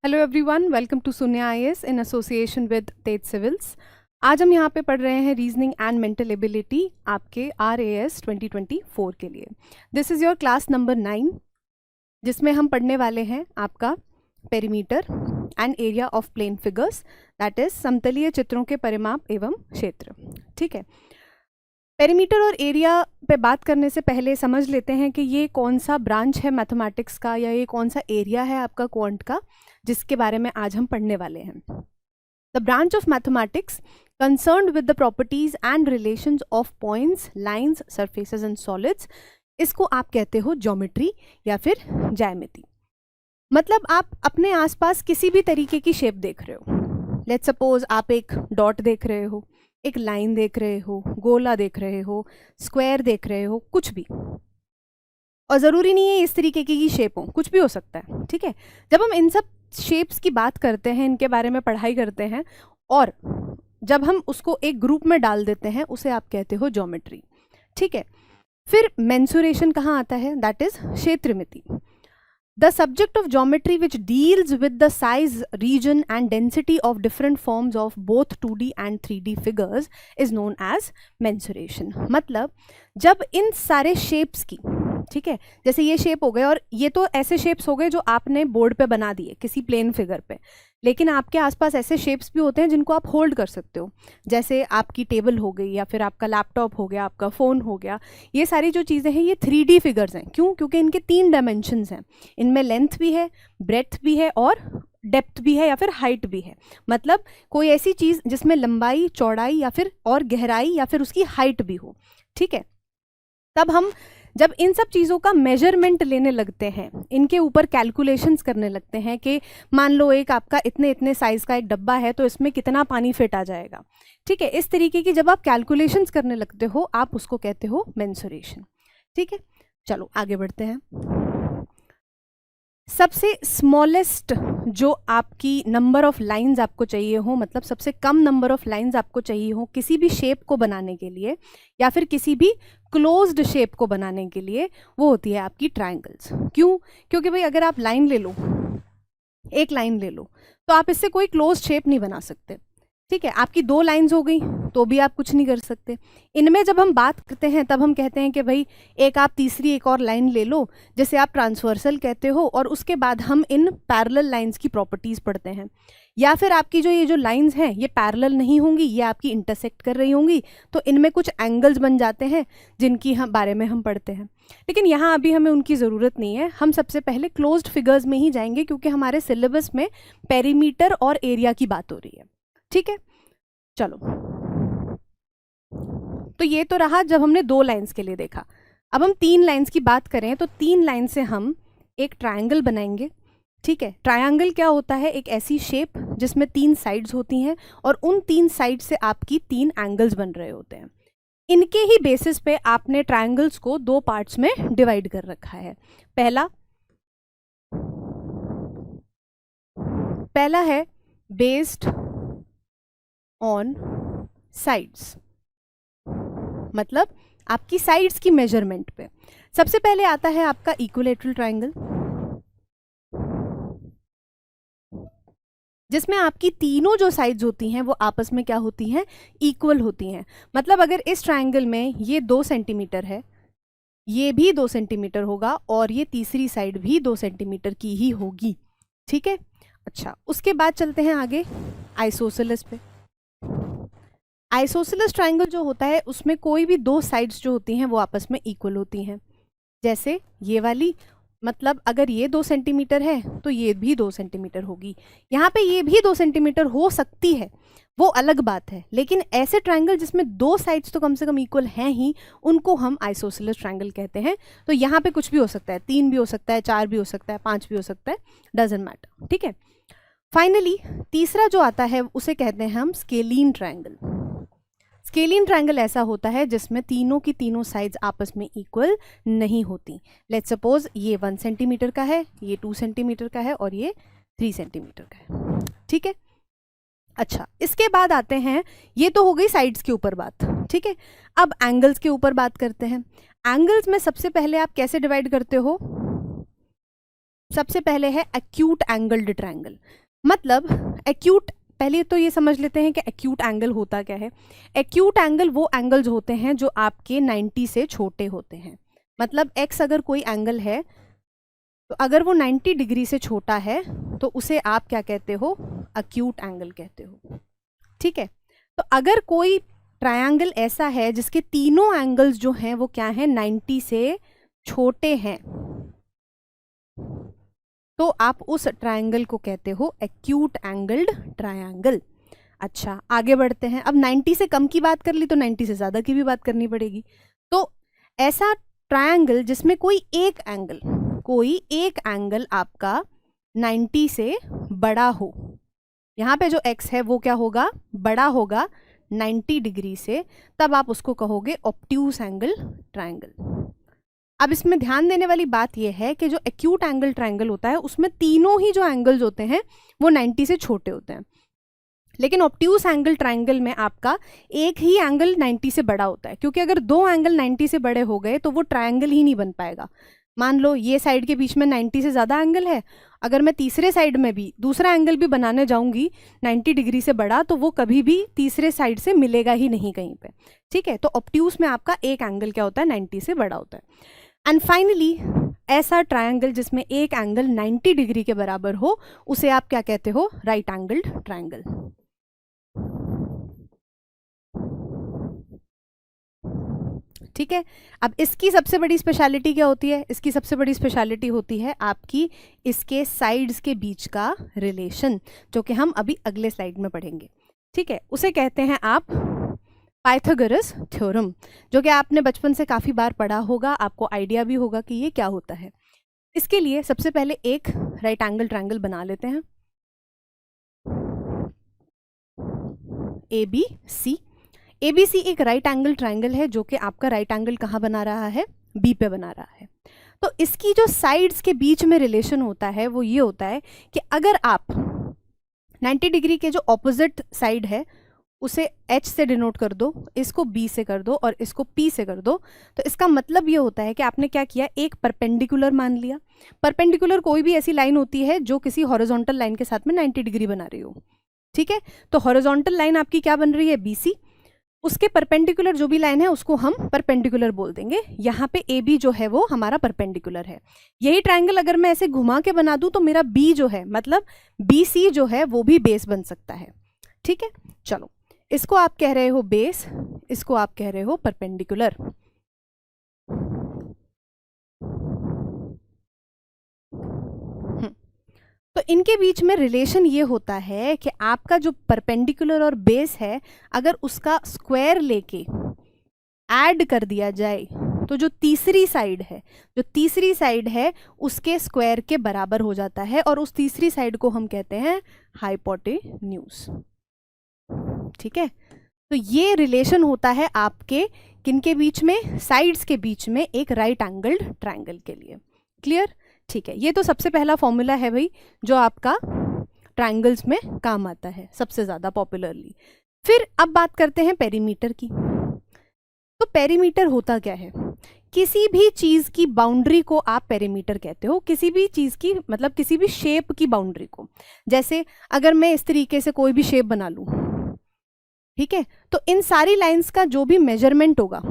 Hello everyone, welcome to Sunya IAS in association with Tej civils. आज हम यहाँ पे पढ़ रहे हैं रीजनिंग एंड मेंटल एबिलिटी आपके RAS 2024 के लिए। This is your class number 9, जिसमें हम पढ़ने वाले हैं आपका perimeter and area of plane figures, that is समतलीय चित्रों के परिमाप एवं क्षेत्र। ठीक है, पेरीमीटर और एरिया पे बात करने से पहले समझ लेते हैं कि ये कौन सा ब्रांच है मैथमेटिक्स का, या ये कौन सा एरिया है आपका क्वांट का, जिसके बारे में आज हम पढ़ने वाले हैं। The branch of mathematics concerned with the properties and relations of points, lines, surfaces and solids, इसको आप कहते हो ज्योमेट्री या फिर ज्यामिति। मतलब आप अपने आसपास किसी भी तरीके की शेप देख रहे हो। लेट्स सपोज आप एक डॉट देख रहे हो, एक लाइन देख रहे हो, गोला देख रहे हो, स्क्वायर देख रहे हो, कुछ भी। और ज़रूरी नहीं है इस तरीके की शेप हो, कुछ भी हो सकता है। ठीक है, जब हम इन सब शेप्स की बात करते हैं, इनके बारे में पढ़ाई करते हैं, और जब हम उसको एक ग्रुप में डाल देते हैं, उसे आप कहते हो ज्योमेट्री। ठीक है, फिर मेंसुरेशन कहाँ आता है, दैट इज क्षेत्रमिति। The subject of geometry which deals with the size, region and density of different forms of both 2D and 3D figures is known as mensuration। मतलब जब इन सारे शेप्स की, ठीक है, जैसे ये शेप हो गए, और ये तो ऐसे शेप्स हो गए जो आपने बोर्ड पे बना दिए किसी प्लेन फिगर पे, लेकिन आपके आसपास ऐसे शेप्स भी होते हैं जिनको आप होल्ड कर सकते हो, जैसे आपकी टेबल हो गई, या फिर आपका लैपटॉप हो गया, आपका फ़ोन हो गया। ये सारी जो चीज़ें हैं ये 3D फिगर्स हैं। क्यों? क्योंकि इनके 3 डायमेंशंस हैं, इनमें लेंथ भी है, ब्रेथ भी है और डेप्थ भी है, या फिर हाइट भी है। मतलब कोई ऐसी चीज़ जिसमें लंबाई, चौड़ाई या फिर और गहराई या फिर उसकी हाइट भी हो। ठीक है, तब हम जब इन सब चीज़ों का मेजरमेंट लेने लगते हैं, इनके ऊपर कैलकुलेशंस करने लगते हैं कि मान लो एक आपका इतने इतने साइज़ का एक डब्बा है, तो इसमें कितना पानी फिट आ जाएगा। ठीक है, इस तरीके की जब आप कैलकुलेशंस करने लगते हो, आप उसको कहते हो मेंसुरेशन। ठीक है, चलो आगे बढ़ते हैं। सबसे स्मॉलेस्ट जो आपकी नंबर ऑफ लाइंस आपको चाहिए हो, मतलब सबसे कम नंबर ऑफ लाइंस आपको चाहिए हो किसी भी शेप को बनाने के लिए, या फिर किसी भी क्लोज्ड शेप को बनाने के लिए, वो होती है आपकी ट्रायंगल्स। क्यों? क्योंकि भाई अगर आप लाइन ले लो, एक लाइन ले लो, तो आप इससे कोई क्लोज शेप नहीं बना सकते। ठीक है, आपकी 2 लाइंस हो गई तो भी आप कुछ नहीं कर सकते। इनमें जब हम बात करते हैं तब हम कहते हैं कि भाई एक आप तीसरी एक और लाइन ले लो, जैसे आप ट्रांसवर्सल कहते हो, और उसके बाद हम इन पैरेलल लाइंस की प्रॉपर्टीज पढ़ते हैं। या फिर आपकी ये जो लाइंस हैं ये पैरेलल नहीं होंगी, ये आपकी इंटरसेक्ट कर रही होंगी, तो इनमें कुछ एंगल्स बन जाते हैं जिनकी हम बारे में हम पढ़ते हैं। लेकिन यहाँ अभी हमें उनकी ज़रूरत नहीं है, हम सबसे पहले क्लोज्ड फिगर्स में ही जाएंगे, क्योंकि हमारे सिलेबस में पेरीमीटर और एरिया की बात हो रही है। ठीक है, चलो, तो ये तो रहा जब हमने 2 लाइंस के लिए देखा। अब हम 3 लाइंस की बात करें तो 3 लाइन से हम एक ट्रायंगल बनाएंगे। ठीक है, ट्रायंगल क्या होता है? एक ऐसी शेप जिसमें 3 साइड्स होती हैं, और उन 3 साइड से आपकी 3 एंगल्स बन रहे होते हैं। इनके ही बेसिस पे आपने ट्रायंगल्स को 2 पार्ट्स में डिवाइड कर रखा है। पहला है बेस्ड ऑन साइड्स, मतलब आपकी साइड्स की मेजरमेंट पे। सबसे पहले आता है आपका इक्विलैटरल ट्रायंगल, जिसमें आपकी तीनों जो साइड्स होती हैं वो आपस में क्या होती हैं? इक्वल होती हैं। मतलब अगर इस ट्रायंगल में ये 2 सेंटीमीटर है, ये भी 2 सेंटीमीटर होगा, और ये तीसरी साइड भी 2 सेंटीमीटर की ही होगी। ठीक है, अच्छा, उसके बाद चलते हैं आगे आइसोसेलेस पे। आइसोसेलेस ट्रायंगल जो होता है उसमें कोई भी 2 साइड्स जो होती हैं वो आपस में इक्वल होती हैं। जैसे ये वाली, मतलब अगर ये 2 सेंटीमीटर है तो ये भी 2 सेंटीमीटर होगी। यहाँ पे ये भी 2 सेंटीमीटर हो सकती है, वो अलग बात है, लेकिन ऐसे ट्रायंगल जिसमें 2 साइड्स तो कम से कम इक्वल हैं ही, उनको हम आइसोसेलेस ट्रायंगल कहते हैं। तो यहाँ पे कुछ भी हो सकता है, 3 भी हो सकता है, 4 भी हो सकता है, 5 भी हो सकता है, डजंट मैटर। ठीक है, फाइनली तीसरा जो आता है उसे कहते हैं हम स्केलीन ट्रायंगल। स्केलीन ट्रायंगल ऐसा होता है जिसमें तीनों की तीनों साइड्स आपस में इक्वल नहीं होती। लेट्स सपोज ये 1 सेंटीमीटर का है, ये 2 सेंटीमीटर का है, और ये 3 सेंटीमीटर का है। ठीक है, अच्छा, इसके बाद आते हैं, ये तो हो गई साइड्स के ऊपर बात। ठीक है, अब एंगल्स के ऊपर बात करते हैं। एंगल्स में सबसे पहले आप कैसे डिवाइड करते हो? सबसे पहले है एक्यूट एंगल्ड ट्रायंगल। मतलब एक्यूट, पहले तो ये समझ लेते हैं कि एक्यूट एंगल होता क्या है। एक्यूट एंगल वो एंगल्स होते हैं जो आपके 90 से छोटे होते हैं। मतलब एक्स अगर कोई एंगल है तो अगर वो 90 डिग्री से छोटा है तो उसे आप क्या कहते हो, एक्यूट एंगल कहते हो। ठीक है, तो अगर कोई ट्रायंगल ऐसा है जिसके तीनों एंगल्स जो हैं वो क्या हैं, 90 से छोटे हैं, तो आप उस ट्रायंगल को कहते हो एक्यूट एंगल्ड ट्रायंगल। अच्छा, आगे बढ़ते हैं। अब 90 से कम की बात कर ली तो 90 से ज़्यादा की भी बात करनी पड़ेगी। तो ऐसा ट्रायंगल जिसमें कोई एक एंगल आपका 90 से बड़ा हो, यहाँ पे जो x है वो क्या होगा, बड़ा होगा 90 डिग्री से, तब आप उसको कहोगे ऑब्ट्यूस एंगल ट्रायंगल। अब इसमें ध्यान देने वाली बात यह है कि जो एक्यूट एंगल ट्रायंगल होता है उसमें तीनों ही जो एंगल्स होते हैं वो 90 से छोटे होते हैं, लेकिन ऑब्ट्यूस एंगल ट्रायंगल में आपका एक ही एंगल 90 से बड़ा होता है, क्योंकि अगर दो एंगल 90 से बड़े हो गए तो वो ट्रायंगल ही नहीं बन पाएगा। मान लो ये साइड के बीच में 90 से ज़्यादा एंगल है, अगर मैं तीसरे साइड में भी दूसरा एंगल भी बनाने जाऊंगी 90 डिग्री से बड़ा, तो वो कभी भी तीसरे साइड से मिलेगा ही नहीं कहीं पे। ठीक है, तो ऑब्ट्यूस में आपका एक एंगल क्या होता है, 90 से बड़ा होता है। एंड फाइनली ऐसा ट्रायंगल जिसमें एक एंगल 90 डिग्री के बराबर हो उसे आप क्या कहते हो, राइट एंगल्ड ट्रायंगल। ठीक है, अब इसकी सबसे बड़ी स्पेशलिटी क्या होती है, इसकी सबसे बड़ी स्पेशलिटी होती है आपकी इसके साइड्स के बीच का रिलेशन, जो कि हम अभी अगले स्लाइड में पढ़ेंगे। ठीक है, उसे कहते हैं आप पाइथागोरस थ्योरम, जो कि आपने बचपन से काफ़ी बार पढ़ा होगा, आपको आइडिया भी होगा कि ये क्या होता है। इसके लिए सबसे पहले एक राइट एंगल ट्रायंगल बना लेते हैं, ABC। ABC एक राइट एंगल ट्रायंगल है जो कि आपका राइट एंगल कहाँ बना रहा है, B पे बना रहा है। तो इसकी जो साइड्स के बीच में रिलेशन होता है वो ये होता है कि अगर आप 90 डिग्री के जो ऑपोजिट साइड है उसे H से डिनोट कर दो, इसको B से कर दो और इसको P से कर दो, तो इसका मतलब ये होता है कि आपने क्या किया, एक परपेंडिकुलर मान लिया। परपेंडिकुलर कोई भी ऐसी लाइन होती है जो किसी हॉरिजॉन्टल लाइन के साथ में 90 डिग्री बना रही हो। ठीक है, तो हॉरिजॉन्टल लाइन आपकी क्या बन रही है, BC, उसके परपेंडिकुलर जो भी लाइन है उसको हम परपेंडिकुलर बोल देंगे। यहाँ पे AB जो है वो हमारा परपेंडिकुलर है। यही ट्रायंगल अगर मैं ऐसे घुमा के बना दूं तो मेरा B जो है, मतलब BC जो है वो भी बेस बन सकता है। ठीक है, चलो इसको आप कह रहे हो बेस, इसको आप कह रहे हो परपेंडिकुलर। तो इनके बीच में रिलेशन ये होता है कि आपका जो परपेंडिकुलर और बेस है अगर उसका स्क्वायर लेके ऐड कर दिया जाए तो जो तीसरी साइड है उसके स्क्वायर के बराबर हो जाता है, और उस तीसरी साइड को हम कहते हैं हाइपोटेन्यूज। ठीक है, तो ये रिलेशन होता है आपके किनके बीच में, साइड्स के बीच में, एक राइट एंगल्ड ट्रायंगल के लिए। क्लियर? ठीक है, ये तो सबसे पहला फॉर्मूला है भाई जो आपका ट्रायंगल्स में काम आता है सबसे ज़्यादा पॉपुलरली। फिर अब बात करते हैं पेरीमीटर की। तो पेरीमीटर होता क्या है, किसी भी चीज़ की बाउंड्री को आप पेरीमीटर कहते हो, किसी भी चीज़ की मतलब किसी भी शेप की बाउंड्री को। जैसे अगर मैं इस तरीके से कोई भी शेप बना लूँ, ठीक है, तो इन सारी लाइंस का जो भी मेजरमेंट होगा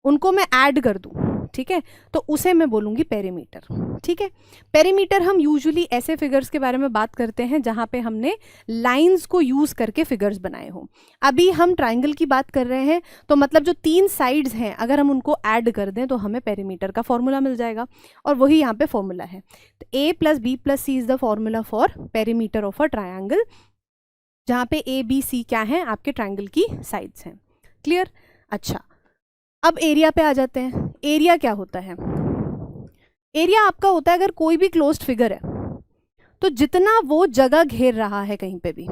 उनको मैं ऐड कर दूँ, ठीक है, तो उसे मैं बोलूँगी पेरीमीटर। ठीक है, पेरीमीटर हम यूजुअली ऐसे फिगर्स के बारे में बात करते हैं जहाँ पे हमने लाइंस को यूज़ करके फिगर्स बनाए हो। अभी हम ट्रायंगल की बात कर रहे हैं, तो मतलब जो तीन साइड्स हैं अगर हम उनको ऐड कर दें तो हमें पेरीमीटर का फॉर्मूला मिल जाएगा, और वही यहाँ पे फॉर्मूला है। तो A + B + C is the formula for perimeter of a triangle, जहाँ पे A B C क्या है, आपके ट्रायंगल की साइड्स हैं। क्लियर? अच्छा, अब एरिया पे आ जाते हैं। एरिया क्या होता है, एरिया आपका होता है अगर कोई भी क्लोज्ड फिगर है तो जितना वो जगह घेर रहा है कहीं पे भी,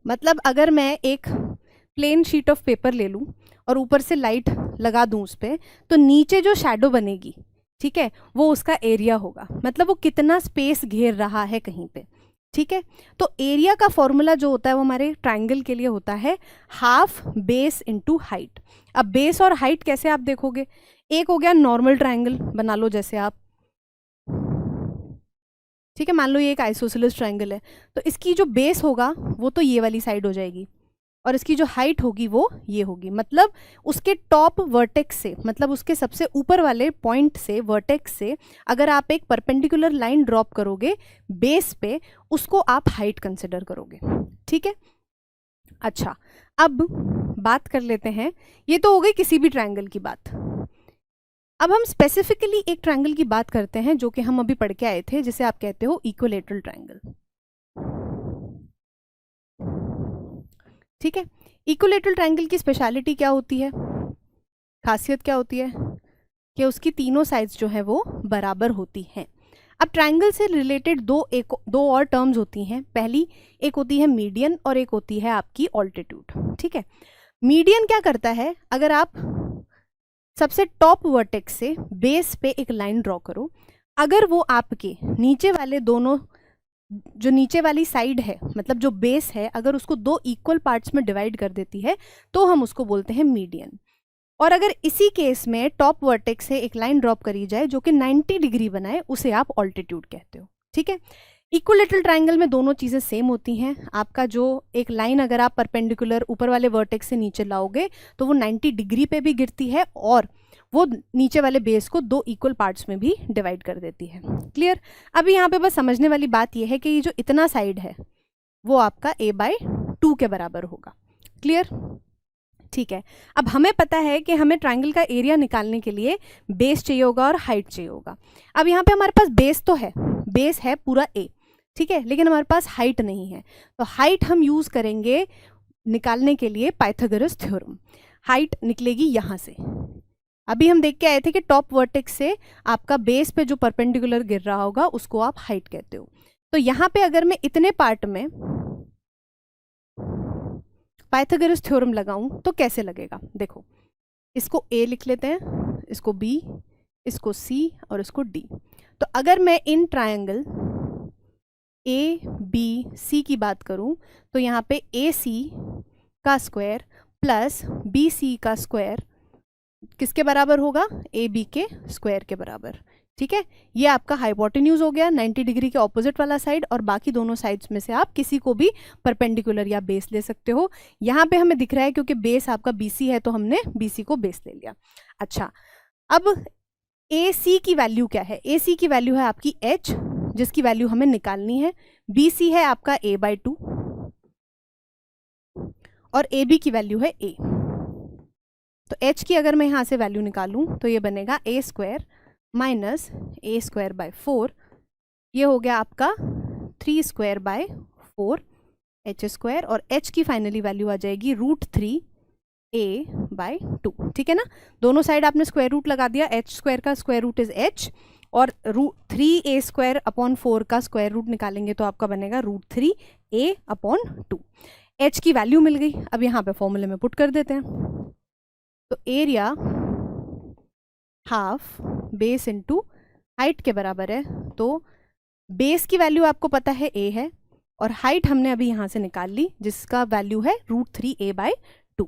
मतलब अगर मैं एक प्लेन शीट ऑफ पेपर ले लूँ और ऊपर से लाइट लगा दूँ उस पर, तो नीचे जो शैडो बनेगी, ठीक है, वो उसका एरिया होगा, मतलब वो कितना स्पेस घेर रहा है कहीं पे। ठीक है, तो एरिया का फॉर्मूला जो होता है वो हमारे ट्रायंगल के लिए होता है हाफ बेस इनटू हाइट। अब बेस और हाइट कैसे आप देखोगे, एक हो गया नॉर्मल ट्रायंगल बना लो जैसे आप, ठीक है, मान लो ये एक आइसोसेलेस ट्रायंगल है, तो इसकी जो बेस होगा वो तो ये वाली साइड हो जाएगी और इसकी जो हाइट होगी वो ये होगी। मतलब उसके टॉप वर्टेक्स से, मतलब उसके सबसे ऊपर वाले पॉइंट से, वर्टेक्स से अगर आप एक परपेंडिकुलर लाइन ड्रॉप करोगे बेस पे, उसको आप हाइट कंसिडर करोगे। ठीक है, अच्छा अब बात कर लेते हैं, ये तो हो गई किसी भी ट्रायंगल की बात। अब हम स्पेसिफिकली एक ट्रायंगल की बात करते हैं जो कि हम अभी पढ़ के आए थे, जिसे आप कहते हो इक्विलैटरल ट्रायंगल। ठीक है, इक्विलैटरल ट्रायंगल की स्पेशलिटी क्या होती है, खासियत क्या होती है कि उसकी तीनों साइड्स जो है वो बराबर होती हैं। अब ट्रायंगल से रिलेटेड दो और टर्म्स होती हैं। पहली एक होती है मीडियन और एक होती है आपकी ऑल्टीट्यूड। ठीक है, मीडियन क्या करता है, अगर आप सबसे टॉप वर्टेक्स से बेस पे एक लाइन ड्रॉ करो, अगर वो आपके नीचे वाले दोनों, जो नीचे वाली साइड है मतलब जो बेस है, अगर उसको दो इक्वल पार्ट्स में डिवाइड कर देती है तो हम उसको बोलते हैं मीडियन। और अगर इसी केस में टॉप वर्टेक्स से एक लाइन ड्रॉप करी जाए जो कि 90 डिग्री बनाए, उसे आप ऑल्टीट्यूड कहते हो। ठीक है, इक्विलैटरल ट्रायंगल में दोनों चीज़ें सेम होती हैं। आपका जो एक लाइन अगर आप परपेंडिकुलर ऊपर वाले वर्टेक्स से नीचे लाओगे तो वो 90 डिग्री पे भी गिरती है और वो नीचे वाले बेस को दो इक्वल पार्ट्स में भी डिवाइड कर देती है। क्लियर? अभी यहाँ पे बस समझने वाली बात ये है कि ये जो इतना साइड है वो आपका a/2 के बराबर होगा। क्लियर? ठीक है, अब हमें पता है कि हमें ट्रायंगल का एरिया निकालने के लिए बेस चाहिए होगा और हाइट चाहिए होगा। अब यहाँ पे हमारे पास बेस तो है, बेस है पूरा a, ठीक है, लेकिन हमारे पास हाइट नहीं है, तो हाइट हम यूज़ करेंगे निकालने के लिए पाइथागोरस थ्योरम। हाइट निकलेगी यहाँ से। अभी हम देख के आए थे कि टॉप वर्टेक्स से आपका बेस पे जो परपेंडिकुलर गिर रहा होगा उसको आप हाइट कहते हो। तो यहाँ पे अगर मैं इतने पार्ट में पाइथागोरस थ्योरम लगाऊं तो कैसे लगेगा, देखो इसको a लिख लेते हैं, इसको b, इसको c और इसको d। तो अगर मैं in triangle a b c की बात करूं तो यहाँ पे ac का स्क्वायर प्लस bc का स्क्वायर किसके बराबर होगा, ab के स्क्वायर के बराबर। ठीक है, ये आपका हाइपोटेन्यूज हो गया 90 डिग्री के ऑपोजिट वाला साइड, और बाकी दोनों साइड्स में से आप किसी को भी परपेंडिकुलर या बेस ले सकते हो। यहाँ पे हमें दिख रहा है क्योंकि बेस आपका BC है तो हमने BC को बेस ले लिया। अच्छा, अब AC की वैल्यू क्या है, AC की वैल्यू है आपकी H, जिसकी वैल्यू हमें निकालनी है। BC है आपका a/2 और AB की वैल्यू है a। तो H की अगर मैं यहाँ से वैल्यू निकालूं तो ये बनेगा a² माइनस a²/4, ये हो गया आपका 3² h², और h की फाइनली वैल्यू आ जाएगी √3a/2। ठीक है ना, दोनों साइड आपने स्क्वायर रूट लगा दिया, h² का स्क्वायर रूट इज h और √3a² का स्क्वायर रूट निकालेंगे तो आपका बनेगा √3a/2। h की वैल्यू मिल गई, अब यहाँ पे फॉर्मूले में पुट कर देते हैं। तो area half base into height के बराबर है, तो बेस की वैल्यू आपको पता है a है और हाइट हमने अभी यहाँ से निकाल ली जिसका वैल्यू है √3a/2।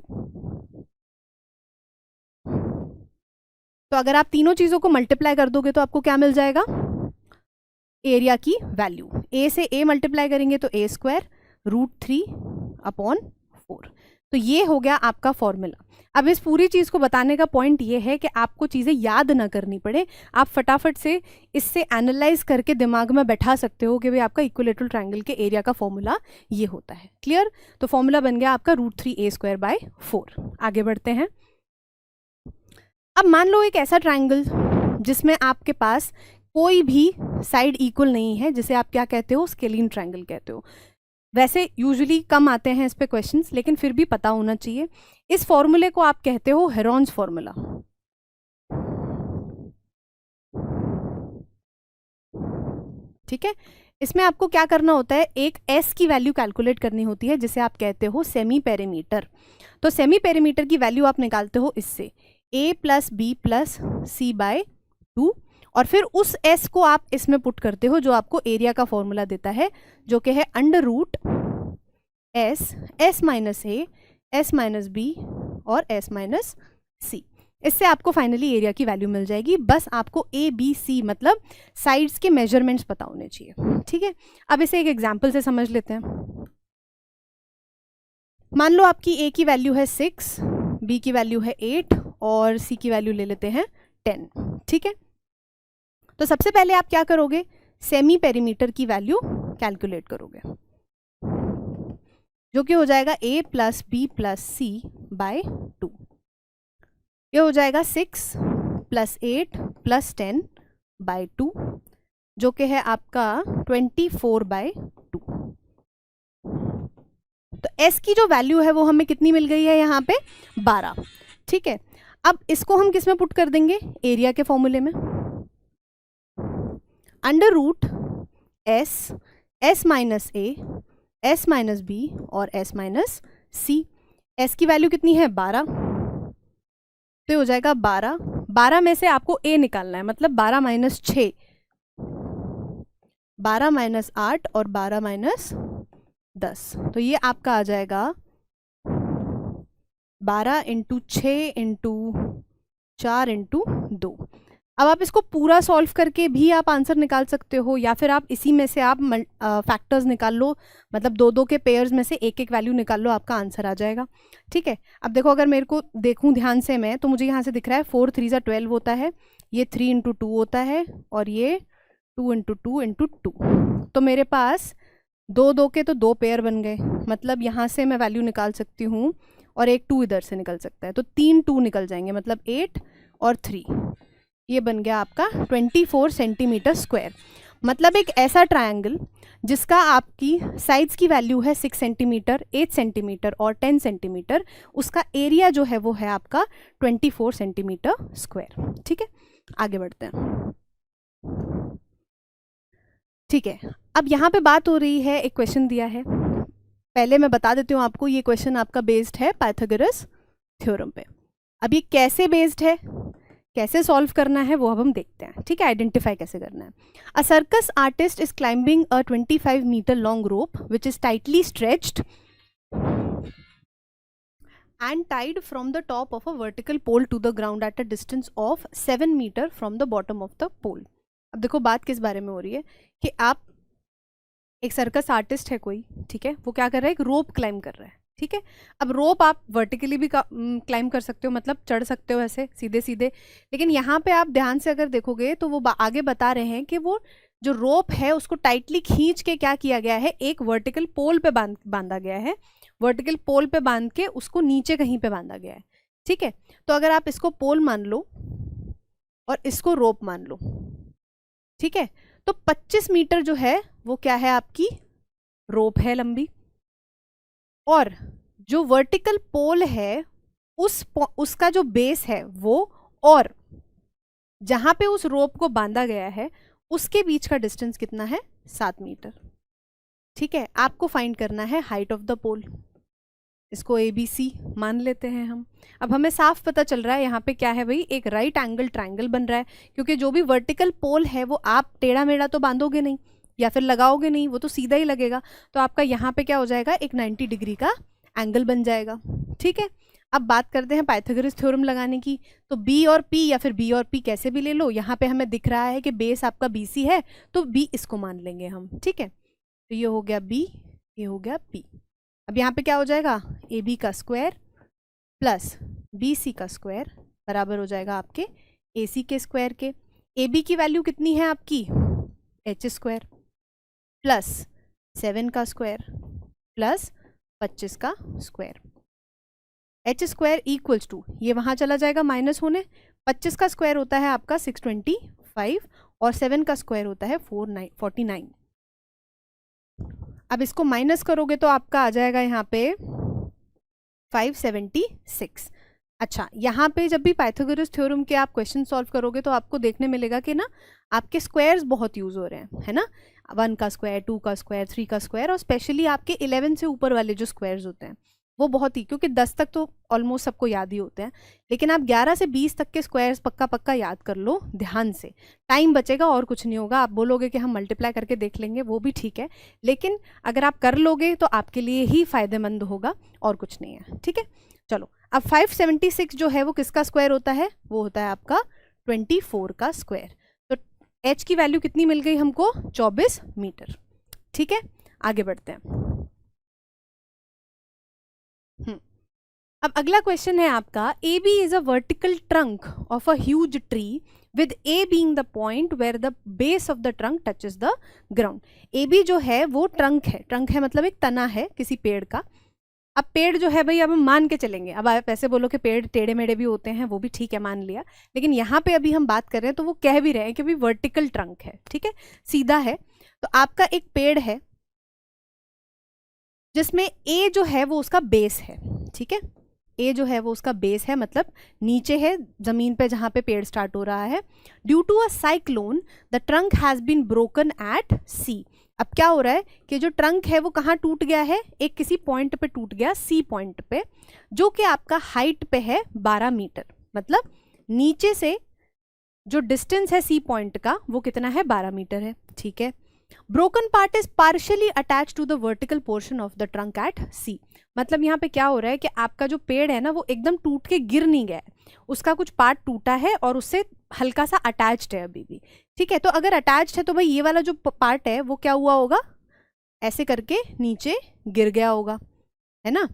तो अगर आप तीनों चीज़ों को मल्टीप्लाई कर दोगे तो आपको क्या मिल जाएगा, एरिया की वैल्यू। a से a मल्टीप्लाई करेंगे तो a² √3/4। तो ये हो गया आपका फॉर्मूला। अब इस पूरी चीज़ को बताने का पॉइंट ये है कि आपको चीज़ें याद ना करनी पड़े, आप फटाफट से इससे एनालाइज करके दिमाग में बैठा सकते हो कि भाई आपका इक्विलैटरल ट्रायंगल के एरिया का फॉर्मूला ये होता है। क्लियर? तो फॉर्मूला बन गया आपका √3a²/4। आगे बढ़ते हैं। अब मान लो एक ऐसा ट्रायंगल जिसमें आपके पास कोई भी साइड इक्वल नहीं है, जिसे आप क्या कहते हो, स्केलीन ट्रायंगल कहते हो। वैसे यूजुअली कम आते हैं इस पे क्वेश्चंस, लेकिन फिर भी पता होना चाहिए। इस फॉर्मूले को आप कहते हो हेरोन्स फॉर्मूला। ठीक है, इसमें आपको क्या करना होता है, एक s की वैल्यू कैलकुलेट करनी होती है जिसे आप कहते हो सेमी पेरीमीटर। तो सेमी पेरीमीटर की वैल्यू आप निकालते हो इससे a + b + c/2, और फिर उस s को आप इसमें पुट करते हो जो आपको एरिया का फॉर्मूला देता है, जो कि है √s, s - a, s - b और s - c। इससे आपको फाइनली एरिया की वैल्यू मिल जाएगी। बस आपको ए बी सी मतलब साइड्स के मेजरमेंट्स पता होने चाहिए, ठीक है। अब इसे एक एग्जाम्पल से समझ लेते हैं। मान लो आपकी ए की वैल्यू है 6, बी की वैल्यू है 8 और सी की वैल्यू ले लेते हैं 10, ठीक है। तो सबसे पहले आप क्या करोगे, सेमी पेरीमीटर की वैल्यू कैलकुलेट करोगे, जो कि हो जाएगा a plus B plus C by 2। ये हो जाएगा 6 प्लस 8 प्लस 10 बाय 2, जो कि है आपका 24 बाय 2। तो s की जो वैल्यू है वो हमें कितनी मिल गई है यहाँ पे 12, ठीक है। अब इसको हम किस में पुट कर देंगे, एरिया के फॉर्मूले में, under root s minus a, s minus B और s माइनस सी। s की वैल्यू कितनी है 12, तो हो जाएगा 12 में से आपको a निकालना है, मतलब 12 माइनस 6, 12 माइनस 8 और 12 माइनस 10, तो ये आपका आ जाएगा 12 इंटू 6 इंटू 4 इंटू 2। अब आप इसको पूरा सॉल्व करके भी आप आंसर निकाल सकते हो, या फिर आप इसी में से आप फैक्टर्स निकाल लो, मतलब दो दो के पेयर्स में से एक एक वैल्यू निकाल लो, आपका आंसर आ जाएगा, ठीक है। अब देखो, अगर मेरे को देखूं ध्यान से मैं, तो मुझे यहाँ से दिख रहा है 4 3 ज़ा 12 होता है, ये 3 इंटू 2 होता है और ये 2 इंटू 2 इंटू 2। तो मेरे पास दो दो के तो 2 पेयर बन गए, मतलब यहाँ से मैं वैल्यू निकाल सकती हूँ और एक 2 इधर से निकल सकता है, तो 3 2 निकल जाएंगे, मतलब 8 और 3, ये बन गया आपका 24 सेंटीमीटर स्क्वायर। मतलब एक ऐसा ट्रायंगल जिसका आपकी साइड्स की वैल्यू है 6 सेंटीमीटर, 8 सेंटीमीटर और 10 सेंटीमीटर, उसका एरिया जो है वो है आपका 24 सेंटीमीटर स्क्वायर, ठीक है। आगे बढ़ते हैं, ठीक है। अब यहाँ पे बात हो रही है, एक क्वेश्चन दिया है, पहले मैं बता देती हूँ आपको, ये क्वेश्चन आपका बेस्ड है पाइथागोरस थ्योरम पे। अब ये कैसे बेस्ड है, कैसे सॉल्व करना है वो अब हम देखते हैं, ठीक है। आइडेंटिफाई कैसे करना है। A circus artist is climbing a 25 metre long rope which is tightly stretched and tied from the top of a vertical pole to the ground at a distance of 7 meter from the bottom of the pole। अब देखो बात किस बारे में हो रही है कि आप एक सर्कस आर्टिस्ट है कोई, ठीक है, वो क्या कर रहा है, एक रोप क्लाइम कर रहा है, ठीक है। अब रोप आप वर्टिकली भी क्लाइम कर सकते हो, मतलब चढ़ सकते हो ऐसे सीधे सीधे, लेकिन यहाँ पे आप ध्यान से अगर देखोगे तो वो आगे बता रहे हैं कि वो जो रोप है उसको टाइटली खींच के क्या किया गया है, एक वर्टिकल पोल पे बांधा गया है, वर्टिकल पोल पे बांध के उसको नीचे कहीं पे बांधा गया है, ठीक है। तो अगर आप इसको पोल मान लो और इसको रोप मान लो, ठीक है, तो 25 मीटर जो है वो क्या है, आपकी रोप है लंबी, और जो वर्टिकल पोल है उसका जो बेस है वो, और जहां पे उस रोप को बांधा गया है उसके बीच का डिस्टेंस कितना है, 7 मीटर, ठीक है। आपको फाइंड करना है हाइट ऑफ द पोल, इसको ABC मान लेते हैं हम। अब हमें साफ पता चल रहा है यहाँ पे क्या है भाई, एक राइट एंगल ट्रायंगल बन रहा है, क्योंकि जो भी वर्टिकल पोल है वो आप टेढ़ा मेढ़ा तो बांधोगे नहीं या फिर लगाओगे नहीं, वो तो सीधा ही लगेगा, तो आपका यहाँ पे क्या हो जाएगा, एक 90 डिग्री का एंगल बन जाएगा, ठीक है। अब बात करते हैं पाइथागोरस थ्योरम लगाने की, तो B और P या फिर B और P कैसे भी ले लो, यहाँ पे हमें दिख रहा है कि बेस आपका BC है, तो B इसको मान लेंगे हम, ठीक है। तो ये हो गया B, ये हो गया P। अब यहाँ पे क्या हो जाएगा, AB का स्क्वायर प्लस BC का स्क्वायर बराबर हो जाएगा आपके AC के स्क्वायर के। AB की वैल्यू कितनी है आपकी, h स्क्वायर प्लस 7 का स्क्वायर प्लस 25 का square, h square equals to, ये वहाँ चला जाएगा माइनस होने, 25 का स्क्वायर होता है आपका 625 और 7 का स्क्वायर होता है 49। अब इसको माइनस करोगे तो आपका आ जाएगा यहाँ पे 576। अच्छा, यहाँ पे जब भी पाइथागोरस थ्योरम के आप क्वेश्चन सॉल्व करोगे तो आपको देखने मिलेगा कि ना आपके स्क्वायर्स बहुत यूज हो रहे हैं, है ना, 1 का स्क्वायर, 2 का स्क्वायर, 3 का स्क्वायर, और स्पेशली आपके 11 से ऊपर वाले जो स्क्वायर्स होते हैं वो बहुत ही, क्योंकि 10 तक तो ऑलमोस्ट सबको याद ही होते हैं, लेकिन आप 11 से 20 तक के स्क्वायर्स पक्का पक्का याद कर लो ध्यान से, टाइम बचेगा और कुछ नहीं होगा। आप बोलोगे कि हम मल्टीप्लाई करके देख लेंगे, वो भी ठीक है, लेकिन अगर आप कर लोगे तो आपके लिए ही फायदेमंद होगा और कुछ नहीं है, ठीक है। चलो अब 576 जो है वो किसका स्क्वायर होता है, वो होता है आपका 24 का स्क्वायर। तो h की वैल्यू कितनी मिल गई हमको, 24 मीटर। ठीक है, आगे बढ़ते हैं। अब अगला क्वेश्चन है आपका, A B is a vertical trunk of a huge tree with A being the point where the base of the trunk touches the ground. A B जो है वो ट्रंक है, ट्रंक है मतलब एक तना है किसी पेड़ का। अब पेड़ जो है भाई, अब हम मान के चलेंगे, अब आप ऐसे बोलो कि पेड़ टेढ़े मेढ़े भी होते हैं, वो भी ठीक है, मान लिया, लेकिन यहाँ पे अभी हम बात कर रहे हैं तो वो कह भी रहे हैं कि भाई वर्टिकल ट्रंक है, ठीक है, सीधा है। तो आपका एक पेड़ है जिसमें ए जो है वो उसका बेस है, ठीक है, ए जो है वो उसका बेस है, मतलब नीचे है जमीन पे जहां पे पेड़ स्टार्ट हो रहा है। Due to a cyclone the trunk has been broken at C. अब क्या हो रहा है कि जो ट्रंक है वो कहाँ टूट गया है, एक किसी पॉइंट पे टूट गया, सी पॉइंट पे, जो कि आपका हाइट पे है 12 मीटर। मतलब नीचे से जो डिस्टेंस है सी पॉइंट का वो कितना है, 12 मीटर है, ठीक है। Broken part is partially attach to the vertical portion of the trunk at C. मतलब यहाँ पे क्या हो रहा है कि आपका जो पेड़ है ना वो एकदम टूट के गिर नहीं गया है, उसका कुछ पार्ट टूटा है और उससे हल्का सा अटैच्ड है अभी भी, ठीक है। तो अगर अटैच्ड है तो भाई ये वाला जो पार्ट है वो क्या हुआ होगा, ऐसे करके नीचे गिर गया होगा, है ना,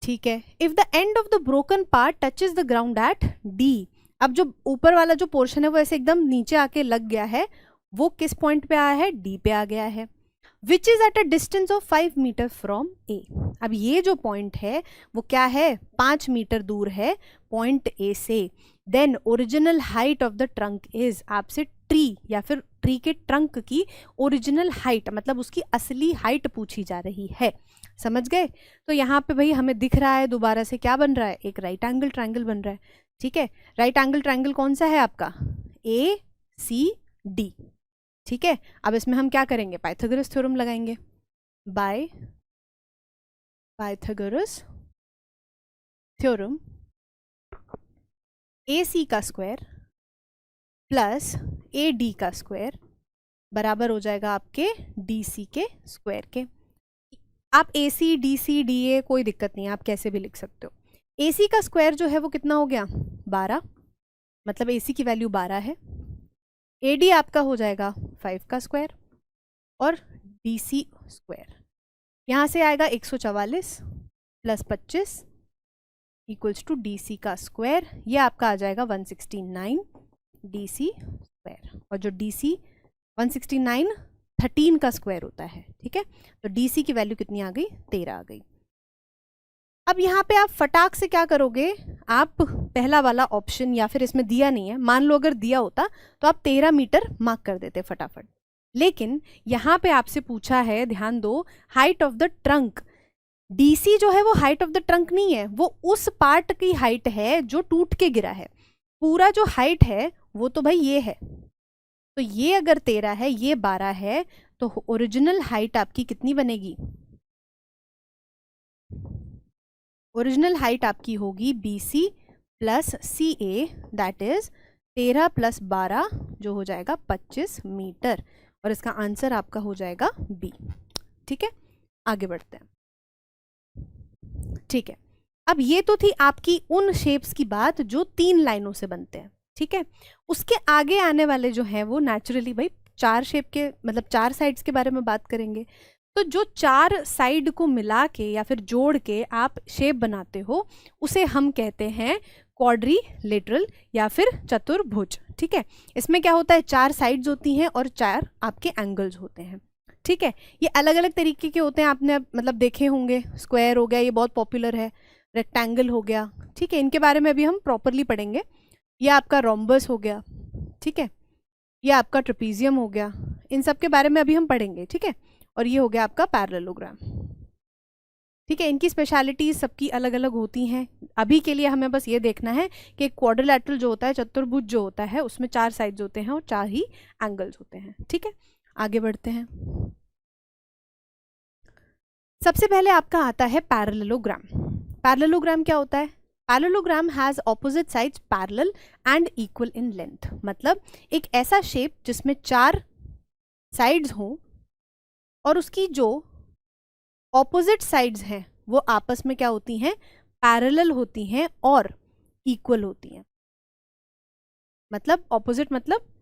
ठीक है। If the end of the broken part touches the ground eight D. अब जो ऊपर वाला जो पोर्शन है वो ऐसे एकदम नीचे आके लग गया है, वो किस पॉइंट पे आया है, डी पे आ गया है, which is at a distance of 5 metre from A. अब ये जो पॉइंट है वो क्या है, 5 मीटर दूर है पॉइंट ए से। Then original height of the trunk is, आपसे ट्री या फिर ट्री के ट्रंक की ओरिजिनल हाइट, मतलब उसकी असली हाइट पूछी जा रही है, समझ गए। तो यहाँ पे भाई हमें दिख रहा है दोबारा से क्या बन रहा है, एक राइट एंगल ट्रायंगल बन रहा है, ठीक है। राइट एंगल ट्रायंगल कौन सा है आपका, ए सी डी, ठीक है। अब इसमें हम क्या करेंगे, पाइथागोरस थ्योरम लगाएंगे, by Pythagoras theorem A C का स्क्वायर प्लस ए डी का स्क्वायर बराबर हो जाएगा आपके डी सी के स्क्वायर के। आप ए C D C D A कोई दिक्कत नहीं है, आप कैसे भी लिख सकते हो। ए सी का स्क्वायर जो है वो कितना हो गया, 12, मतलब ए सी की वैल्यू 12 है। ए डी आपका हो जाएगा 5 का स्क्वायर और डी सी स्क्वायर यहाँ से आएगा 144 plus 25 equals to D C का स्क्वायर, ये आपका आ जाएगा 169 डी सी स्क्वायर, और जो डी सी 169 13 का स्क्वायर होता है, ठीक है। तो डी सी की वैल्यू कितनी आ गई, 13 आ गई। अब यहाँ पे आप फटाक से क्या करोगे, आप पहला वाला ऑप्शन, या फिर इसमें दिया नहीं है, मान लो अगर दिया होता तो आप 13 मीटर मार्क कर देते फटाफट, लेकिन यहाँ पे आपसे पूछा है, ध्यान दो, height of the trunk. DC जो है वो हाइट ऑफ द ट्रंक नहीं है, वो उस पार्ट की हाइट है जो टूट के गिरा है। पूरा जो हाइट है वो तो भाई ये है, तो ये अगर 13 है, ये 12 है, तो ओरिजिनल हाइट आपकी कितनी बनेगी, ओरिजिनल हाइट आपकी होगी B C plus C A, that is 13 plus 12 जो हो जाएगा 25 मीटर, और इसका आंसर आपका हो जाएगा बी, ठीक है। आगे बढ़ते हैं, ठीक है। अब ये तो थी आपकी उन शेप्स की बात जो 3 लाइनों से बनते हैं, ठीक है। उसके आगे आने वाले जो हैं वो नेचुरली भाई 4 शेप के, मतलब 4 साइड्स के बारे में बात करेंगे। तो जो 4 साइड को मिला के या फिर जोड़ के आप शेप बनाते हो उसे हम कहते हैं क्वाड्रिलेटरल या फिर चतुर्भुज, ठीक है। इसमें क्या होता है, 4 साइड्स होती हैं और 4 आपके एंगल्स होते हैं, ठीक है। ये अलग अलग तरीके के होते हैं, आपने मतलब देखे होंगे, स्क्वायर हो गया, ये बहुत पॉपुलर है, रेक्टेंगल हो गया, ठीक है, इनके बारे में भी हम प्रॉपरली पढ़ेंगे। ये आपका रोम्बस हो गया, ठीक है, ये आपका ट्रेपीजियम हो गया, इन सब के बारे में अभी हम पढ़ेंगे, ठीक है। और ये हो गया आपका पैरेललोग्राम, ठीक है। इनकी स्पेशलिटीज सबकी अलग अलग होती हैं, अभी के लिए हमें बस ये देखना है कि क्वाड्रिलेटरल जो होता है, चतुर्भुज जो होता है, उसमें 4 साइड्स होते हैं और 4 ही एंगल्स होते हैं, ठीक है। आगे बढ़ते हैं, सबसे पहले आपका आता है पैरेललोग्राम। पैरेललोग्राम क्या होता है, parallelogram has opposite sides parallel and equal in length, मतलब एक ऐसा शेप जिसमें 4 साइड्स हों और उसकी जो ऑपोजिट साइड्स हैं वो आपस में क्या होती हैं, पैरेलल होती हैं और इक्वल होती हैं। मतलब ऑपोजिट, मतलब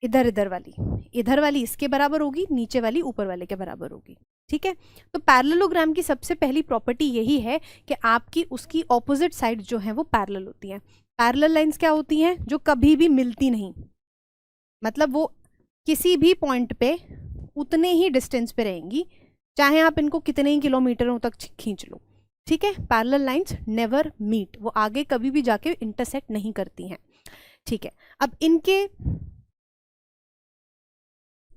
इधर वाली इसके बराबर होगी, नीचे वाली ऊपर वाले के बराबर होगी। ठीक है, तो पैरेललोग्राम की सबसे पहली प्रॉपर्टी यही है कि आपकी उसकी ऑपोजिट साइड जो है वो पैरेलल होती हैं। पैरेलल लाइंस क्या होती हैं? जो कभी भी मिलती नहीं, मतलब वो किसी भी पॉइंट पे उतने ही डिस्टेंस पे रहेंगी, चाहे आप इनको कितने ही किलोमीटरों तक खींच लो। ठीक है, पैरेलल लाइंस नेवर मीट, वो आगे कभी भी जाके इंटरसेक्ट नहीं करती हैं। ठीक है, अब इनके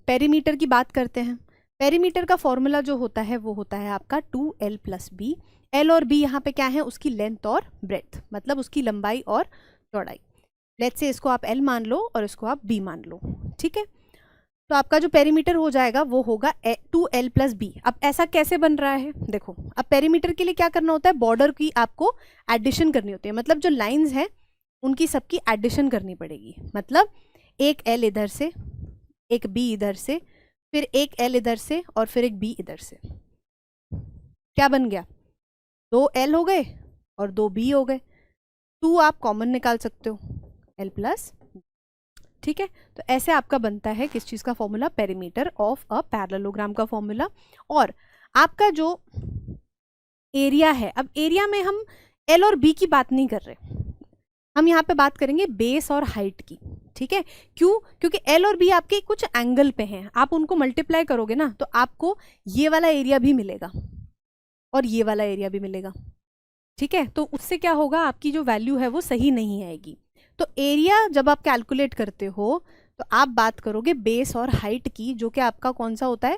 पेरीमीटर की बात करते हैं। पेरीमीटर का फॉर्मूला जो होता है वो होता है आपका 2l + b। l और b यहाँ पे क्या है? उसकी लेंथ और ब्रेड्थ, मतलब उसकी लंबाई और चौड़ाई। लेट्स से इसको आप l मान लो और इसको आप b मान लो। ठीक है, तो आपका जो पेरीमीटर हो जाएगा वो होगा 2l + b। अब ऐसा कैसे बन रहा है? देखो, अब पेरीमीटर के लिए क्या करना होता है? बॉर्डर की आपको एडिशन करनी होती है, मतलब जो लाइंस हैं उनकी सबकी एडिशन करनी पड़ेगी। मतलब एक l इधर से, एक b इधर से, फिर एक l इधर से और फिर एक b इधर से। क्या बन गया? 2l हो गए और 2b हो गए। 2 आप कॉमन निकाल सकते हो, l + b। ठीक है, तो ऐसे आपका बनता है किस चीज़ का formula? Perimeter of a parallelogram का फॉर्मूला। और आपका जो एरिया है, अब एरिया में हम l और b की बात नहीं कर रहे, हम यहाँ पे बात करेंगे बेस और हाइट की। ठीक है, क्यों? क्योंकि l और b आपके कुछ एंगल पे हैं, आप उनको मल्टीप्लाई करोगे ना तो आपको ये वाला एरिया भी मिलेगा और ये वाला एरिया भी मिलेगा। ठीक है, तो उससे क्या होगा? आपकी जो वैल्यू है वो सही नहीं आएगी। तो एरिया जब आप कैलकुलेट करते हो तो आप बात करोगे बेस और हाइट की, जो कि आपका कौन सा होता है?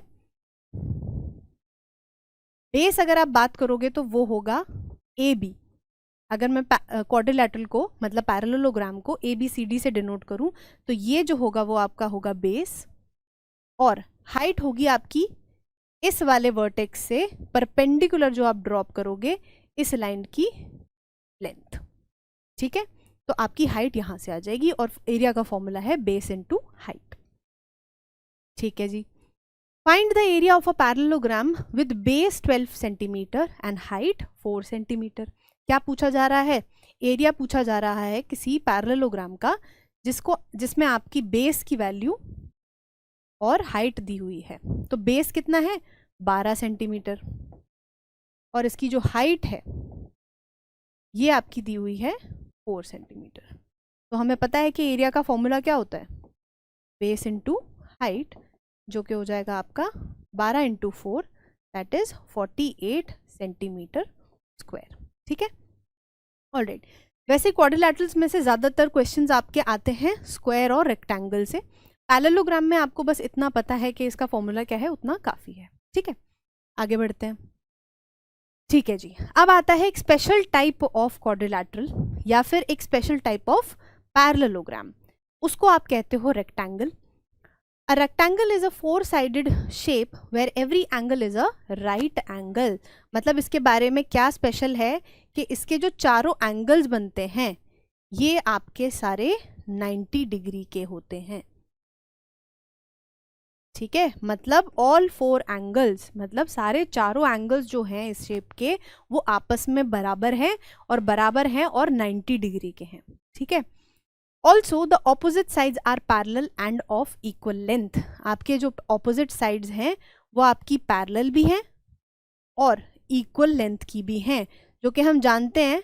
बेस अगर आप बात करोगे तो वो होगा AB। अगर मैं क्वाड्रिलैटरल को, मतलब पैरेललोग्राम को ABCD से डिनोट करूं तो ये जो होगा वो आपका होगा बेस, और हाइट होगी आपकी इस वाले वर्टेक्स से परपेंडिकुलर जो आप ड्रॉप करोगे इस लाइन की लेंथ। ठीक है, तो आपकी हाइट यहां से आ जाएगी और एरिया का फॉर्मूला है बेस इनटू हाइट। ठीक है जी, find the area of a parallelogram with base 12 centimetre and height 4 centimetre. क्या पूछा जा रहा है? एरिया पूछा जा रहा है किसी पैरेललोग्राम का जिसमें आपकी बेस की वैल्यू और हाइट दी हुई है। तो बेस कितना है? 12 सेंटीमीटर, और इसकी जो हाइट है ये आपकी दी हुई है 4 सेंटीमीटर। तो हमें पता है कि एरिया का फॉर्मूला क्या होता है? बेस इंटू हाइट, जो कि हो जाएगा आपका 12 × 4, दैट इज 48 सेंटीमीटर स्क्वायर। ठीक है, ऑलराइट। वैसे क्वाड्रिलैटरल्स में से ज़्यादातर क्वेश्चंस आपके आते हैं स्क्वायर और रेक्टेंगल से। पैरेललोग्राम में आपको बस इतना पता है कि इसका फॉर्मूला क्या है, उतना काफ़ी है। ठीक है, आगे बढ़ते हैं। ठीक है जी, अब आता है एक स्पेशल टाइप ऑफ क्वाड्रिलैटरल या फिर एक स्पेशल टाइप ऑफ पैरेललोग्राम, उसको आप कहते हो rectangle. A rectangle is a four-sided shape where every angle is a right angle। मतलब इसके बारे में क्या स्पेशल है कि इसके जो चारों एंगल्स बनते हैं ये आपके सारे 90 डिग्री के होते हैं। ठीक है, मतलब ऑल 4 एंगल्स, मतलब सारे चारों एंगल्स जो हैं इस शेप के वो आपस में बराबर हैं और 90 डिग्री के हैं। ठीक है, also the opposite sides are parallel and of equal length. आपके जो ऑपोजिट साइड्स हैं वो आपकी पैरेलल भी हैं और इक्वल लेंथ की भी हैं, जो कि हम जानते हैं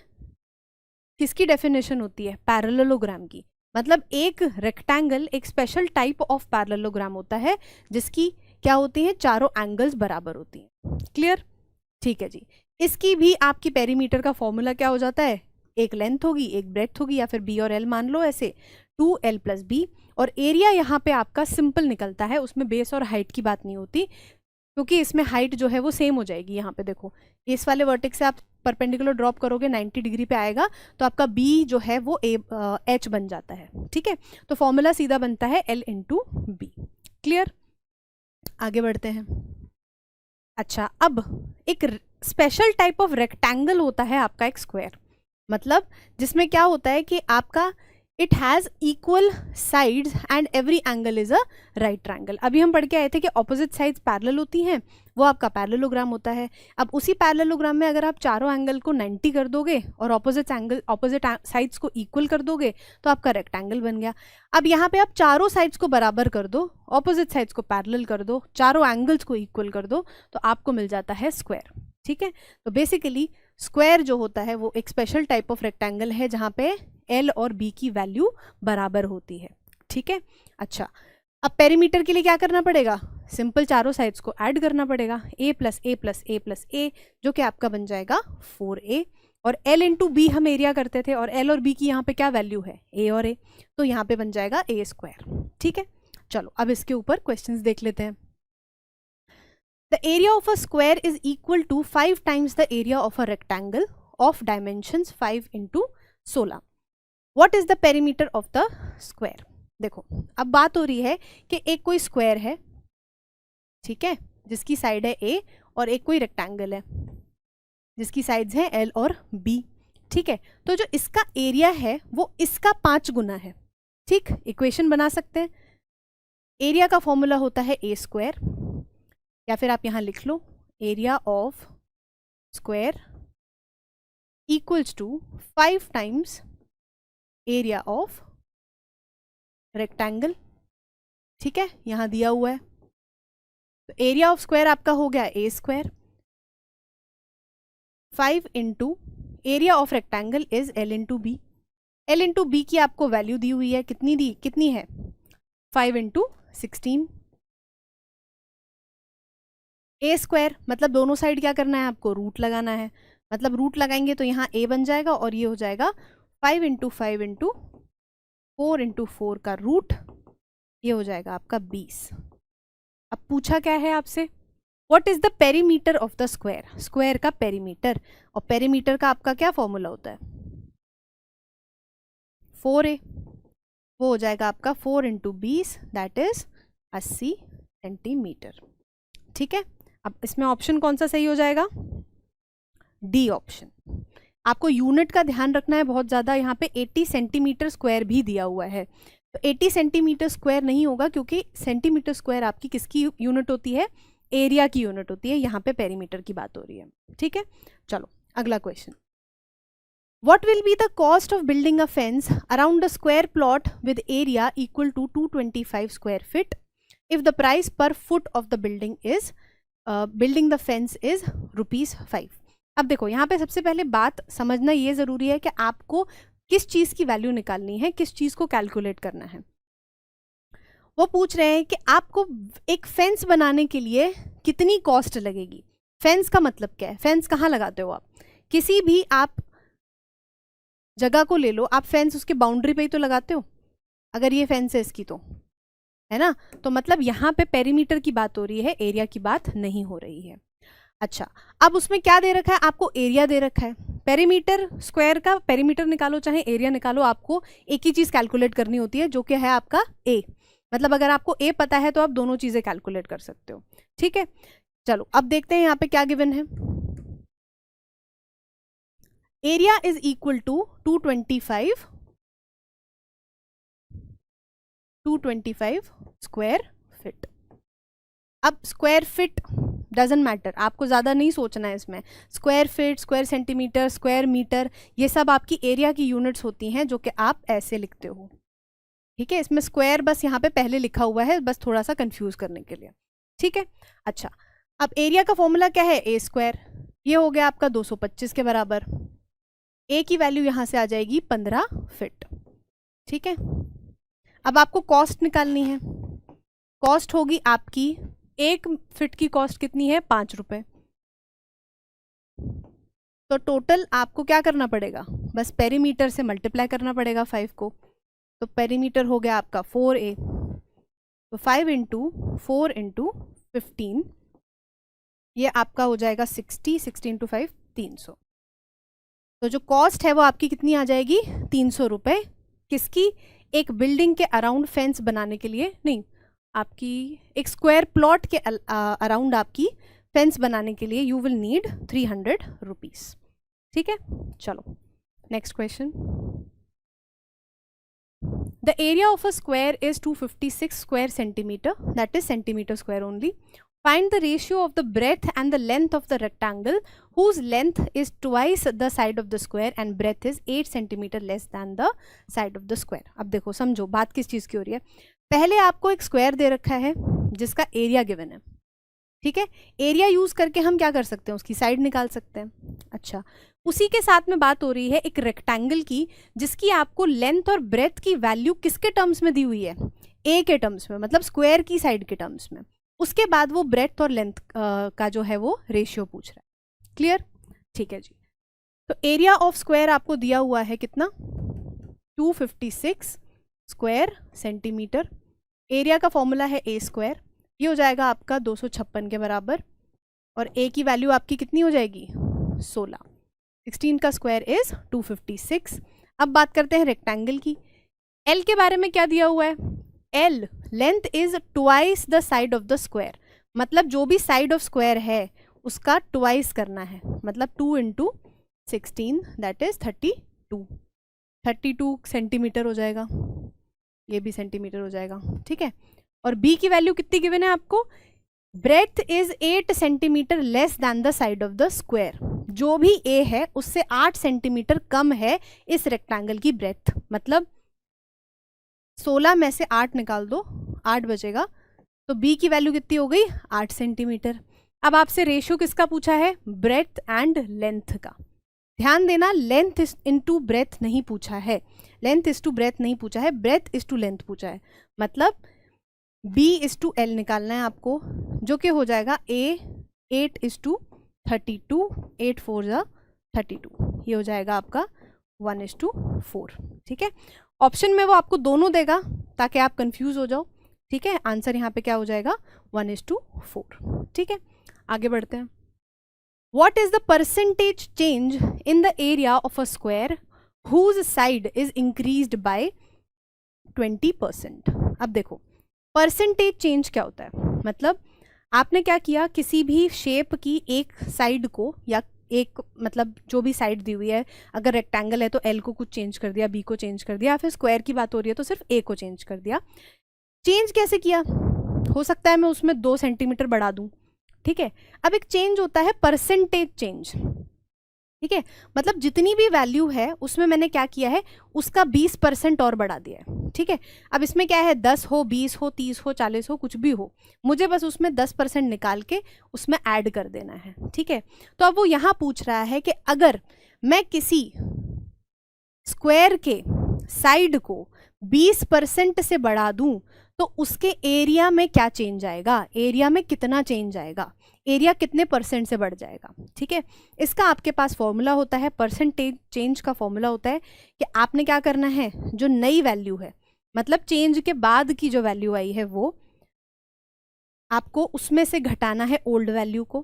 किसकी डेफिनेशन होती है? पैरेललोग्राम की। मतलब एक रेक्टेंगल एक स्पेशल टाइप ऑफ पैरेललोग्राम होता है जिसकी क्या होती है? चारों एंगल्स बराबर होती हैं। क्लियर? ठीक है जी, इसकी भी आपकी पेरीमीटर का फॉर्मूला क्या हो जाता है? एक लेंथ होगी, एक ब्रेड्थ होगी, या फिर b और l मान लो ऐसे, 2l + b। और एरिया यहाँ पे आपका सिंपल निकलता है, उसमें बेस और हाइट की बात नहीं होती, क्योंकि इसमें हाइट जो है वो सेम हो जाएगी। यहाँ पे देखो, इस वाले वर्टेक्स से आप परपेंडिकुलर ड्रॉप करोगे 90 डिग्री पे आएगा, तो आपका b जो है वो h बन जाता है। ठीक है, तो फॉर्मूला सीधा बनता है l × b। क्लियर? आगे बढ़ते हैं। अच्छा, अब एक स्पेशल टाइप ऑफ रेक्टेंगल होता है आपका एक स्क्वायर, मतलब जिसमें क्या होता है कि आपका it has equal sides and every angle is a right triangle. अभी हम पढ़ के आए थे कि ऑपोजिट साइड्स पैरेलल होती हैं, वो आपका पैरेललोग्राम होता है। अब उसी पैरेललोग्राम में अगर आप चारों एंगल को 90 कर दोगे और ऑपोजिट साइड्स को इक्वल कर दोगे तो आपका रेक्टेंगल बन गया। अब यहाँ पे आप चारों साइड्स को बराबर कर दो, ऑपोजिट साइड्स को पैरेलल कर दो, चारों एंगल्स को इक्वल कर दो, तो आपको मिल जाता है स्क्वायर। ठीक है, तो बेसिकली स्क्वायर जो होता है वो एक स्पेशल टाइप ऑफ रेक्टेंगल है जहाँ पे एल और बी की वैल्यू बराबर होती है। ठीक है, अच्छा अब पेरीमीटर के लिए क्या करना पड़ेगा, सिंपल चारों साइड्स को ऐड करना पड़ेगा, a plus A plus A plus A, जो कि आपका बन जाएगा 4a, और l इंटू बी हम एरिया करते थे और l और b की यहाँ पे क्या वैल्यू है, a और a, तो यहाँ पे बन जाएगा a स्क्वायर। ठीक है, चलो अब इसके ऊपर क्वेश्चंस देख लेते हैं। The area of a square is equal to 5 times the area of a rectangle of dimensions 5 into 16. What is the perimeter of the square? देखो अब बात हो रही है कि एक कोई स्क्वायर है, ठीक है, जिसकी साइड है a, और एक कोई रेक्टेंगल है जिसकी साइड्स हैं l और b। ठीक है, तो जो इसका एरिया है वो इसका 5 गुना है। ठीक, इक्वेशन बना सकते हैं। एरिया का फॉर्मूला होता है a स्क्वायर, या फिर आप यहां लिख लो area of square equals to 5 times area of rectangle. ठीक है, यहां दिया हुआ है, तो एरिया ऑफ स्क्वायर आपका हो गया a square, 5 into area of rectangle is l into B. l into B की आपको वैल्यू दी हुई है, कितनी है, 5 इंटू 16। a स्क्वायर मतलब दोनों साइड क्या करना है आपको, रूट लगाना है, मतलब रूट लगाएंगे तो यहाँ a बन जाएगा और ये हो जाएगा 5 इंटू 5 इंटू 4 इंटू 4 का रूट, ये हो जाएगा आपका 20। अब पूछा क्या है आपसे, what is the perimeter of the square, square का पेरीमीटर, और पेरीमीटर का आपका क्या फॉर्मूला होता है, 4a, वो हो जाएगा आपका 4 इंटू 20 दैट इज 80 सेंटीमीटर। ठीक है, अब इसमें ऑप्शन कौन सा सही हो जाएगा, डी ऑप्शन। आपको यूनिट का ध्यान रखना है बहुत ज़्यादा, यहाँ पे 80 सेंटीमीटर स्क्वायर भी दिया हुआ है, तो 80 सेंटीमीटर स्क्वायर नहीं होगा क्योंकि सेंटीमीटर स्क्वायर आपकी किसकी यूनिट होती है, एरिया की यूनिट होती है, यहाँ पे पेरीमीटर की बात हो रही है। ठीक है, चलो अगला question. What will be the cost of building a fence around a square plot with area equal to 225 square feet if the price per foot of the building is building the fence is ₹5? अब देखो यहाँ पे सबसे पहले बात समझना ये ज़रूरी है कि आपको किस चीज़ की वैल्यू निकालनी है, किस चीज़ को कैलकुलेट करना है। वो पूछ रहे हैं कि आपको एक फेंस बनाने के लिए कितनी कॉस्ट लगेगी। फेंस का मतलब क्या है, फेंस कहाँ लगाते हो आप, किसी भी आप जगह को ले लो, आप फेंस उसके बाउंड्री पे ही तो लगाते हो, अगर ये फेंस है इसकी तो, है ना, तो मतलब यहाँ पे पेरीमीटर की बात हो रही है, एरिया की बात नहीं हो रही है। अच्छा, अब उसमें क्या दे रखा है, आपको एरिया दे रखा है, पेरीमीटर स्क्वायर का पेरीमीटर निकालो चाहे एरिया निकालो, आपको एक ही चीज़ कैलकुलेट करनी होती है जो कि है आपका ए। मतलब अगर आपको ए पता है तो आप दोनों चीज़ें कैलकुलेट कर सकते हो। ठीक है, चलो अब देखते हैं यहाँ पे क्या गिवन है। Area is equal to 225 square feet. अब स्क्वायर फीट डजंट मैटर, आपको ज़्यादा नहीं सोचना है इसमें, square feet, square centimetre, square metre, ये सब आपकी एरिया की यूनिट्स होती हैं जो कि आप ऐसे लिखते हो। ठीक है, इसमें स्क्वायर बस यहाँ पे पहले लिखा हुआ है, बस थोड़ा सा कंफ्यूज करने के लिए। ठीक है, अच्छा अब एरिया का फॉर्मूला क्या है, ए स्क्वायर, ये हो गया आपका 225 के बराबर, ए की वैल्यू यहाँ से आ जाएगी 15 फीट। ठीक है, अब आपको कॉस्ट निकालनी है, कॉस्ट होगी आपकी 1 फीट की कॉस्ट कितनी है, 5 रुपये। तो टोटल आपको क्या करना पड़ेगा, बस पेरीमीटर से मल्टीप्लाई करना पड़ेगा 5 को, तो पेरीमीटर हो गया आपका 4a, तो 5 इंटू 4 इंटू 15, ये आपका हो जाएगा 60, 60 इंटू 5 300। तो जो कॉस्ट है वो आपकी कितनी आ जाएगी, 300 रुपये। किसकी, एक बिल्डिंग के अराउंड फेंस बनाने के लिए, नहीं, आपकी एक स्क्वायर प्लॉट के अराउंड आपकी फेंस बनाने के लिए यू विल नीड 300 रुपीज़। ठीक है, चलो next question. The area of a square is 256 square centimeter, that is centimeter square only. Find the ratio of the breadth and the length of the rectangle whose length is twice the side of the square and breadth is 8 centimeter less than the side of the square. अब देखो समझो बात किस चीज़ की हो रही है. पहले आपको एक स्क्वायर दे रखा है जिसका एरिया गिवन है, ठीक है. एरिया यूज करके हम क्या कर सकते हैं, उसकी साइड निकाल सकते हैं. अच्छा, उसी के साथ में बात हो रही है एक रेक्टेंगल की जिसकी आपको लेंथ और ब्रेथ की वैल्यू किसके टर्म्स में दी हुई है, ए के टर्म्स में, मतलब स्क्वायर की साइड के टर्म्स में. उसके बाद वो ब्रेथ और लेंथ का जो है वो रेशियो पूछ रहा है. क्लियर? ठीक है जी. तो एरिया ऑफ स्क्वायर आपको दिया हुआ है कितना, 256 स्क्वायर सेंटीमीटर. एरिया का फॉर्मूला है ए स्क्वायर, ये हो जाएगा आपका 256 के बराबर. और ए की वैल्यू आपकी कितनी हो जाएगी, 16. 16 का स्क्वायर इज 256. अब बात करते हैं रेक्टेंगल की. एल के बारे में क्या दिया हुआ है, L length is twice the side of the square. मतलब जो भी साइड ऑफ स्क्वायर है उसका ट्वाइस करना है, मतलब 2 इंटू 16 दैट इज 32 सेंटीमीटर हो जाएगा. ये भी सेंटीमीटर हो जाएगा, ठीक है. और बी की वैल्यू कितनी गिवन है आपको, breadth is 8 centimetre less than the side of the square. जो भी ए है उससे 8 सेंटीमीटर कम है इस रेक्टेंगल की ब्रेथ. मतलब 16 में से 8 निकाल दो, 8 बचेगा. तो बी की वैल्यू कितनी हो गई, 8 सेंटीमीटर. अब आपसे रेशियो किसका पूछा है, ब्रेथ एंड लेंथ का. ध्यान देना, लेंथ इनटू ब्रेथ नहीं पूछा है, लेंथ इज टू ब्रेथ नहीं पूछा है, ब्रेथ इज टू लेंथ पूछा है. मतलब बी इज टू एल निकालना है आपको, जो कि हो जाएगा ए 8 इज टू 32, 8 4 जा 32. ये हो जाएगा आपका 1 इज टू 4. ठीक है. ऑप्शन में वो आपको दोनों देगा ताकि आप कंफ्यूज हो जाओ. ठीक है. आंसर यहाँ पे क्या हो जाएगा, 1 इज टू 4. ठीक है, आगे बढ़ते हैं. What is the percentage change in the area of a square whose side is increased by 20%? अब देखो परसेंटेज चेंज क्या होता है, मतलब आपने क्या किया, किसी भी शेप की एक साइड को, या एक मतलब जो भी साइड दी हुई है, अगर रेक्टेंगल है तो एल को कुछ चेंज कर दिया, बी को चेंज कर दिया, फिर स्क्वायर की बात हो रही है तो सिर्फ ए को चेंज कर दिया. चेंज कैसे किया, हो सकता है मैं उसमें 2 सेंटीमीटर बढ़ा दूं. ठीक है. अब एक चेंज होता है परसेंटेज चेंज. ठीक है, मतलब जितनी भी वैल्यू है उसमें मैंने क्या किया है, उसका 20% और बढ़ा दिया है. ठीक है. अब इसमें क्या है, 10 हो, 20 हो, 30 हो, 40 हो, कुछ भी हो, मुझे बस उसमें 10% निकाल के उसमें ऐड कर देना है. ठीक है. तो अब वो यहाँ पूछ रहा है कि अगर मैं किसी स्क्वायर के साइड को 20% से बढ़ा दूं तो उसके एरिया में क्या चेंज आएगा, एरिया में कितना चेंज आएगा, एरिया कितने परसेंट से बढ़ जाएगा. ठीक है. इसका आपके पास फॉर्मूला होता है, परसेंटेज चेंज का फॉर्मूला होता है कि आपने क्या करना है, जो नई वैल्यू है, मतलब चेंज के बाद की जो वैल्यू आई है वो आपको उसमें से घटाना है ओल्ड वैल्यू को.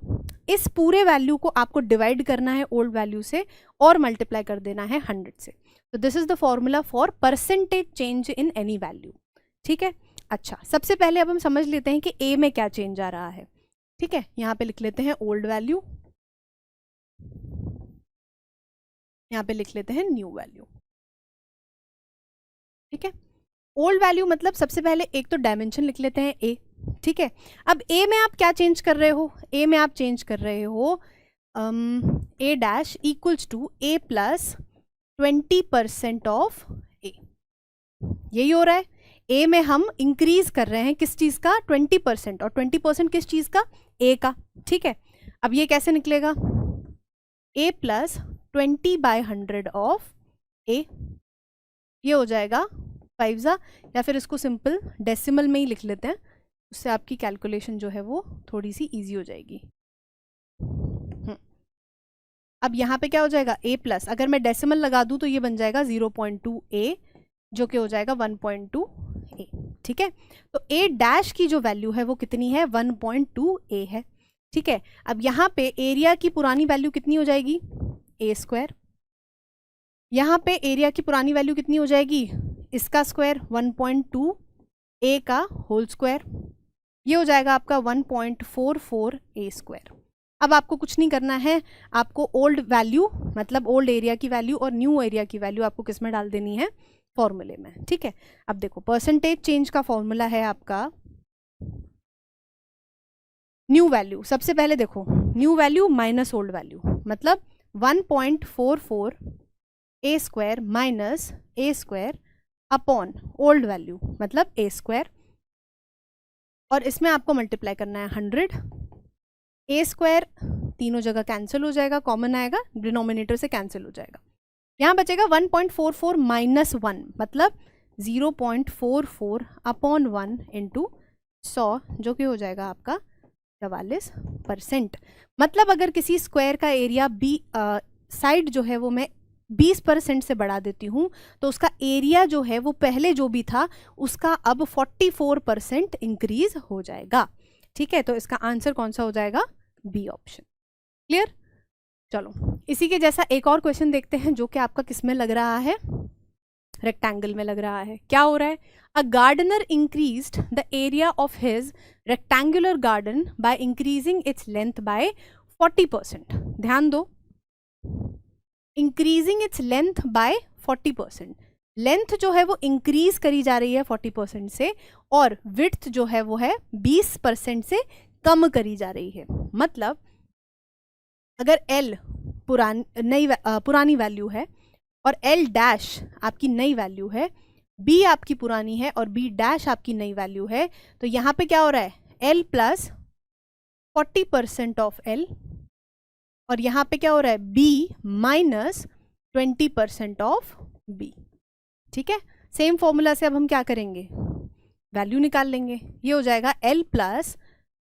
इस पूरे वैल्यू को आपको डिवाइड करना है ओल्ड वैल्यू से और मल्टीप्लाई कर देना है 100 से. तो this is the formula for percentage change in any value. ठीक है. अच्छा, सबसे पहले अब हम समझ लेते हैं कि ए में क्या चेंज आ रहा है. ठीक है, यहाँ पे लिख लेते हैं ओल्ड वैल्यू, यहाँ पे लिख लेते हैं न्यू वैल्यू. ठीक है. ओल्ड वैल्यू मतलब सबसे पहले एक तो डायमेंशन लिख लेते हैं ए. ठीक है. अब ए में आप क्या चेंज कर रहे हो, ए में आप चेंज कर रहे हो A dash equals to A plus 20% of A. यही हो रहा है. ए में हम इंक्रीज कर रहे हैं किस चीज का, 20%, और 20% किस चीज का, ए का. ठीक है. अब ये कैसे निकलेगा, ए प्लस 20/100 ऑफ ए. ये हो जाएगा 5 या फिर इसको सिंपल डेसिमल में ही लिख लेते हैं, उससे आपकी कैलकुलेशन जो है वो थोड़ी सी इजी हो जाएगी. अब यहाँ पे क्या हो जाएगा, ए प्लस, अगर मैं डेसिमल लगा दूं तो ये बन जाएगा 0.2 ए, जो कि हो जाएगा 1.2 ए. ठीक है. तो ए डैश की जो वैल्यू है वो कितनी है, 1.2 ए है. ठीक है. अब यहाँ पे एरिया की पुरानी वैल्यू कितनी हो जाएगी, ए स्क्वायर. यहाँ पे एरिया की पुरानी वैल्यू कितनी हो जाएगी, इसका स्क्वायर 1.2 ए का होल स्क्वायर. ये हो जाएगा आपका 1.44 ए स्क्वायर. अब आपको कुछ नहीं करना है, आपको ओल्ड वैल्यू मतलब ओल्ड एरिया की वैल्यू और न्यू एरिया की वैल्यू आपको किस में डाल देनी है, फॉर्मूले में, ठीक है। अब देखो परसेंटेज चेंज का फॉर्मूला है आपका न्यू वैल्यू। सबसे पहले देखो new value minus old value, मतलब 1.44 ए स्क्वायर माइनस ए स्क्वायर अपॉन ओल्ड वैल्यू मतलब ए स्क्वायर, और इसमें आपको मल्टीप्लाई करना है 100। ए स्क्वायर तीनों जगह कैंसिल हो जाएगा, कॉमन आएगा, डिनोमिनेटर से कैंसिल हो जाएगा। यहाँ बचेगा 1.44 माइनस 1 मतलब 0.44 अपॉन 1 इंटू 100, जो कि हो जाएगा आपका 44%। मतलब अगर किसी स्क्वायर का एरिया साइड जो है वो मैं 20% से बढ़ा देती हूँ तो उसका एरिया जो है वो पहले जो भी था उसका अब 44% इंक्रीज हो जाएगा, ठीक है। तो इसका आंसर कौन सा हो जाएगा? B option. क्लियर? चलो इसी के जैसा एक और क्वेश्चन देखते हैं जो कि आपका किस में लग रहा है, रेक्टेंगल में लग रहा है। क्या हो रहा है? A gardener increased the area of his rectangular garden by increasing its length by 40%। ध्यान दो, increasing its length by 40%। Length जो है वो इंक्रीज करी जा रही है 40% से, और विड्थ जो है वो है 20% से कम करी जा रही है। मतलब अगर L पुरानी वैल्यू है और L डैश आपकी नई वैल्यू है, B आपकी पुरानी है और B डैश आपकी नई वैल्यू है, तो यहाँ पे क्या हो रहा है? L प्लस 40% ऑफ L, और यहाँ पे क्या हो रहा है? B माइनस 20% ऑफ B, ठीक है। सेम फॉर्मूला से अब हम क्या करेंगे? वैल्यू निकाल लेंगे। ये हो जाएगा L प्लस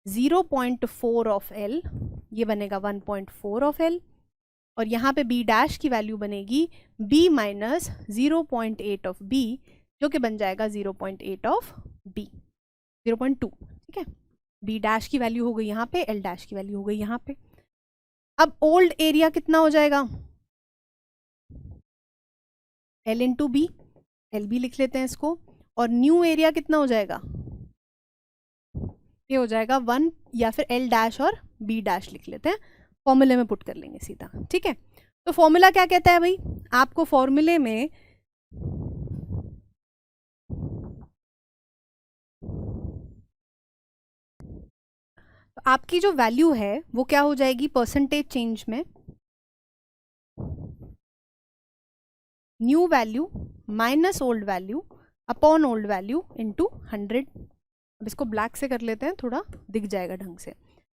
0.4 ऑफ L, ये बनेगा 1.4 ऑफ L, और यहाँ पे B डैश की वैल्यू बनेगी B माइनस 0.8 ऑफ B, जो कि बन जाएगा 0.8 ऑफ B, 0.2, ठीक है। B डैश की वैल्यू हो गई यहाँ पे, L डैश की वैल्यू हो गई यहाँ पे। अब ओल्ड एरिया कितना हो जाएगा? L इंटू B, L भी लिख लेते हैं इसको, और न्यू एरिया कितना हो जाएगा? ये हो जाएगा 1, या फिर L डैश और B डैश लिख लेते हैं, फॉर्मूले में पुट कर लेंगे सीधा, ठीक है। तो फॉर्मूला क्या कहता है भाई? आपको फॉर्मूले में तो आपकी जो वैल्यू है वो क्या हो जाएगी परसेंटेज चेंज में? New value minus old value upon old value into 100। अब इसको ब्लैक से कर लेते हैं, थोड़ा दिख जाएगा ढंग से।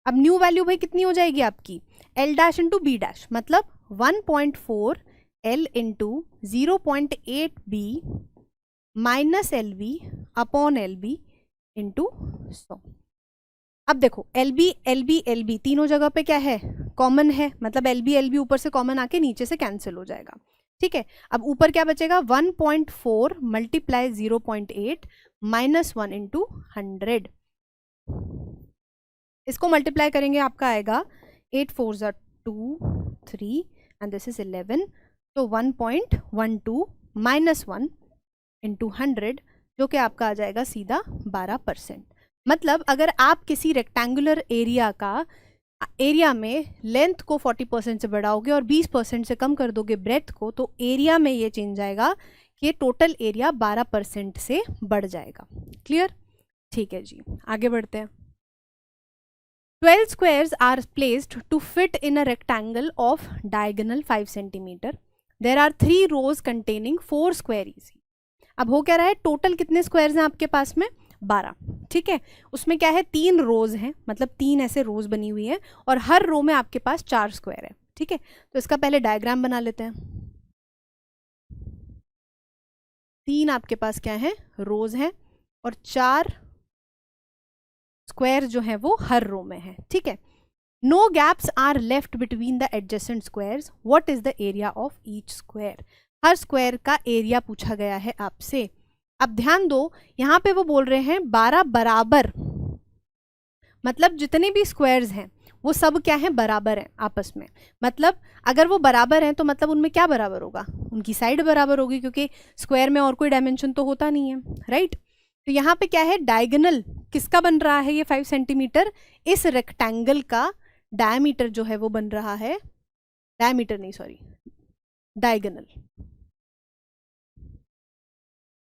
अब न्यू वैल्यू भाई कितनी हो जाएगी आपकी? L dash into B dash, मतलब 1.4 L into 0.8 B minus LB upon LB into 100। अब देखो LB तीनों जगह पे क्या है? कॉमन है, मतलब LB ऊपर से कॉमन आके नीचे से कैंसिल हो जाएगा, ठीक है। अब ऊपर क्या बचेगा? 1.4 मल्टीप्लाई 0.8 माइनस 1 इंटू 100। इसको मल्टीप्लाई करेंगे आपका आएगा 8 4 ज़ा 2 3 एंड दिस इज 11, तो 1.12 माइनस 1 इंटू 100, जो कि आपका आ जाएगा सीधा 12%। मतलब अगर आप किसी रेक्टेंगुलर एरिया में लेंथ को 40% से बढ़ाओगे और 20% से कम कर दोगे ब्रेथ को, तो एरिया में ये चेंज आएगा कि ये टोटल एरिया 12% से बढ़ जाएगा। क्लियर? ठीक है जी, आगे बढ़ते हैं। 12 squares are placed to fit in a rectangle of diagonal 5 centimeter. There are 3 rows containing 4 square easy. अब हो क्या रहा है? टोटल कितने स्क्वायर्स हैं आपके पास में? 12, ठीक है। उसमें क्या है? 3 रोज हैं, मतलब 3 ऐसे रोज बनी हुई है, और हर रो में आपके पास 4 स्क्वायर है, ठीक है। तो इसका पहले डायग्राम बना लेते हैं। 3 आपके पास क्या है? रोज हैं, और 4 स्क्वायर जो है वो हर रो में है, ठीक है। No gaps are left between the adjacent squares, what is the area of each square? हर स्क्वायर का एरिया पूछा गया है आपसे। अब ध्यान दो, यहाँ पे वो बोल रहे हैं 12 बराबर, मतलब जितने भी स्क्वायर्स हैं वो सब क्या है? बराबर हैं आपस में। मतलब अगर वो बराबर हैं तो मतलब उनमें क्या बराबर होगा? उनकी साइड बराबर होगी, क्योंकि स्क्वायर में और कोई डायमेंशन तो होता नहीं है, राइट। तो यहाँ पे क्या है? डायगोनल किसका बन रहा है? ये 5 सेंटीमीटर। इस रेक्टेंगल का डायमीटर जो है वो बन रहा है, डायमीटर नहीं सॉरी, डायगोनल,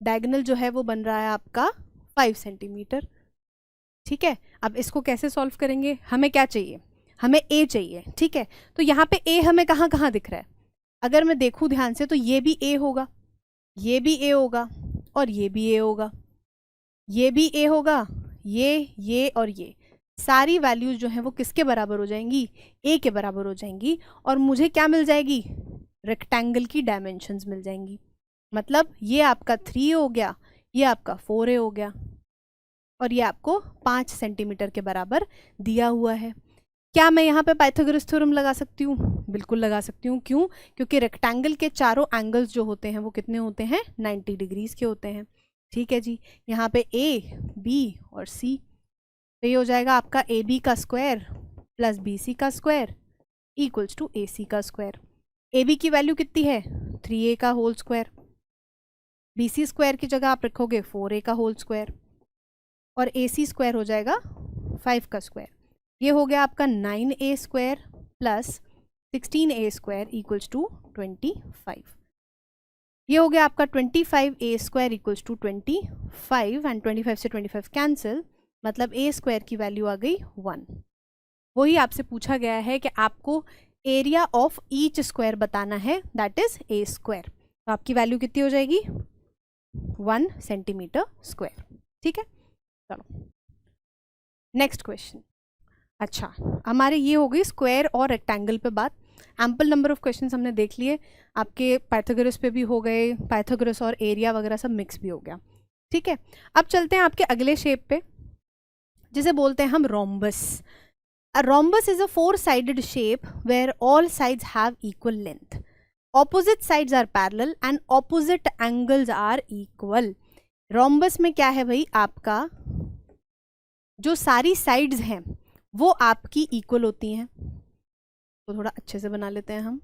डायगोनल जो है वो बन रहा है आपका 5 सेंटीमीटर। ठीक है, अब इसको कैसे सॉल्व करेंगे, हमें क्या चाहिए, हमें ए चाहिए। ठीक है, तो यहाँ पे ए हमें कहाँ कहाँ दिख रहा है, अगर मैं देखूँ ध्यान से तो ये भी ए होगा, ये भी ए होगा, और ये भी ए होगा, ये भी ए होगा, ये और ये सारी वैल्यूज जो हैं वो किसके बराबर हो जाएंगी, ए के बराबर हो जाएंगी। और मुझे क्या मिल जाएगी, रेक्टेंगल की डायमेंशंस मिल जाएंगी। मतलब ये आपका 3 हो गया, ये आपका 4a हो गया, और ये आपको 5 सेंटीमीटर के बराबर दिया हुआ है। क्या मैं यहाँ पे पाइथागोरस थ्योरम लगा सकती हूँ, बिल्कुल लगा सकती हूँ। क्यों, क्योंकि रेक्टेंगल के चारों एंगल्स जो होते हैं वो कितने होते हैं, 90 डिग्रीज के होते हैं। ठीक है जी, यहाँ पे ए बी और सी, तो ये हो जाएगा आपका ए बी का स्क्वायर प्लस बी सी का square equals to A C का स्क्वायर। ए बी की वैल्यू कितनी है, 3a का whole square, B C square की जगह आप रखोगे 4a का होल स्क्वायर, और ए सी स्क्वायर हो जाएगा 5 का स्क्वायर। ये हो गया आपका 9a square plus 16a square equals to 25। ये हो गया आपका 25a square equals to 25, and 25 से 25 कैंसिल, मतलब a स्क्वायर की वैल्यू आ गई 1। वही आपसे पूछा गया है कि आपको एरिया ऑफ ईच स्क्वायर बताना है, दैट इज a स्क्वायर। तो आपकी वैल्यू कितनी हो जाएगी, 1 सेंटीमीटर स्क्वायर। ठीक है, चलो नेक्स्ट क्वेश्चन। अच्छा, हमारे ये हो गई स्क्वायर और रेक्टेंगल पे बात। एम्पल नंबर ऑफ क्वेश्चंस हमने देख लिए, आपके पाइथागोरस पे भी हो गए, पाइथागोरस और एरिया वगैरह सब मिक्स भी हो गया। ठीक है, अब चलते हैं आपके अगले शेप पे, जिसे बोलते हैं हम rhombus. A rhombus is a four-sided shape where all sides have equal length. Opposite sides are parallel and opposite angles are equal. Rhombus में क्या है भाई, आपका जो सारी sides हैं वो आपकी equal होती हैं। तो थोड़ा अच्छे से बना लेते हैं हम।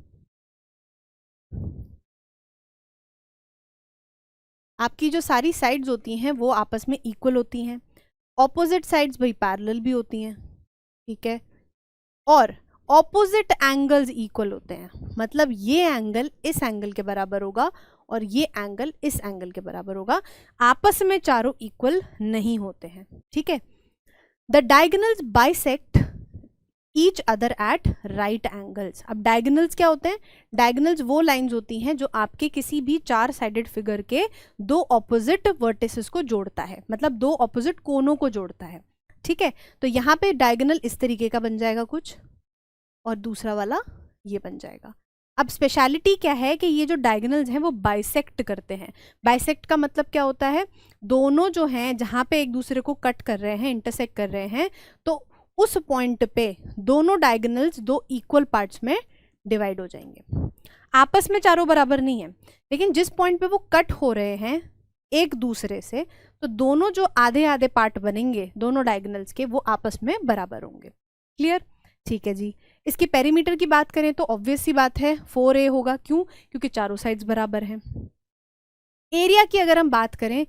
आपकी जो सारी sides होती हैं वो आपस में equal होती हैं। Opposite sides भाई parallel भी होती हैं। ठीक है, और ऑपोजिट एंगल्स इक्वल होते हैं, मतलब ये एंगल इस एंगल के बराबर होगा और ये एंगल इस एंगल के बराबर होगा, आपस में चारों इक्वल नहीं होते हैं। ठीक है, the diagonals bisect each other at right angles. अब डायगोनल्स क्या होते हैं, डायगोनल्स वो लाइंस होती हैं जो आपके किसी भी 4 साइडेड फिगर के 2 ऑपोजिट वर्टिसेस को जोड़ता है, मतलब 2 ऑपोजिट कोनों को जोड़ता है। ठीक है, तो यहाँ पे डायगोनल इस तरीके का बन जाएगा कुछ, और दूसरा वाला ये बन जाएगा। अब स्पेशलिटी क्या है कि ये जो डायगोनल्स हैं वो बाइसेक्ट करते हैं। बाइसेक्ट का मतलब क्या होता है, दोनों जो हैं जहाँ पे एक दूसरे को कट कर रहे हैं, इंटरसेक्ट कर रहे हैं, तो उस पॉइंट पे दोनों डायगोनल्स 2 इक्वल पार्ट्स में डिवाइड हो जाएंगे। आपस में चारों बराबर नहीं है, लेकिन जिस पॉइंट पे वो कट हो रहे हैं एक दूसरे से, तो दोनों जो आधे आधे पार्ट बनेंगे दोनों डायगोनल्स के, वो आपस में बराबर होंगे। क्लियर? ठीक है जी। इसकी पेरीमीटर की बात करें तो ऑब्वियस सी बात है 4a होगा। क्यों? क्योंकि चारों साइड्स बराबर हैं। एरिया की अगर हम बात करें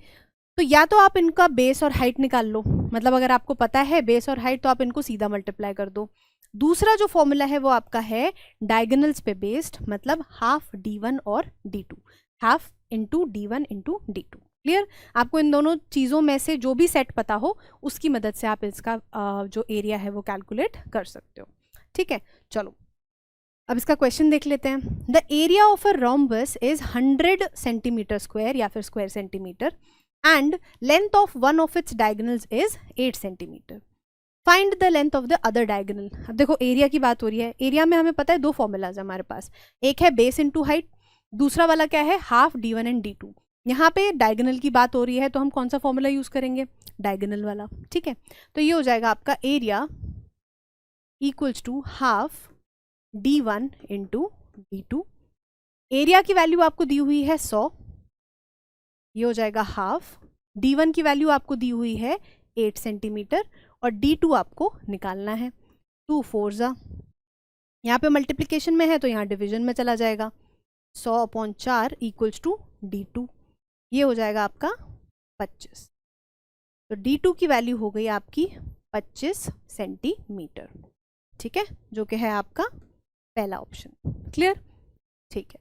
तो या तो आप इनका बेस और हाइट निकाल लो, मतलब अगर आपको पता है बेस और हाइट तो आप इनको सीधा मल्टीप्लाई कर दो। दूसरा जो फॉर्मूला है वो आपका है डायगोनल्स पे बेस्ड, मतलब हाफ d1 और d2, half into d1 into d2। Clear? आपको इन दोनों चीज़ों में से जो भी सेट पता हो उसकी मदद से आप इसका जो एरिया है वो कैलकुलेट कर सकते हो। ठीक है, चलो अब इसका क्वेश्चन देख लेते हैं। The area of a rhombus is 100 centimetre square या फिर square centimetre, and length of one of its diagonals is 8 centimetre. Find the length of the other diagonal. अब देखो एरिया की बात हो रही है, एरिया में हमें पता है 2 फॉर्मूलाज है हमारे पास, एक है बेस इंटू हाइट, दूसरा वाला क्या है हाफ d1 एंड d2। यहाँ पे डायगोनल की बात हो रही है तो हम कौन सा फॉर्मूला यूज करेंगे, डायगोनल वाला। ठीक है, तो ये हो जाएगा आपका area equals to half d1 into d2। Area की वैल्यू आपको दी हुई है 100, ये हो जाएगा हाफ। d1 की वैल्यू आपको दी हुई है 8 सेंटीमीटर, और d2 आपको निकालना है। 2 4 जा, यहाँ पे मल्टीप्लिकेशन में है तो यहाँ डिवीजन में चला जाएगा। 100/4 इक्वल्स टू d2, ये हो जाएगा आपका 25। तो d2 की वैल्यू हो गई आपकी 25 सेंटीमीटर। ठीक है, जो कि है आपका पहला ऑप्शन। क्लियर? ठीक है,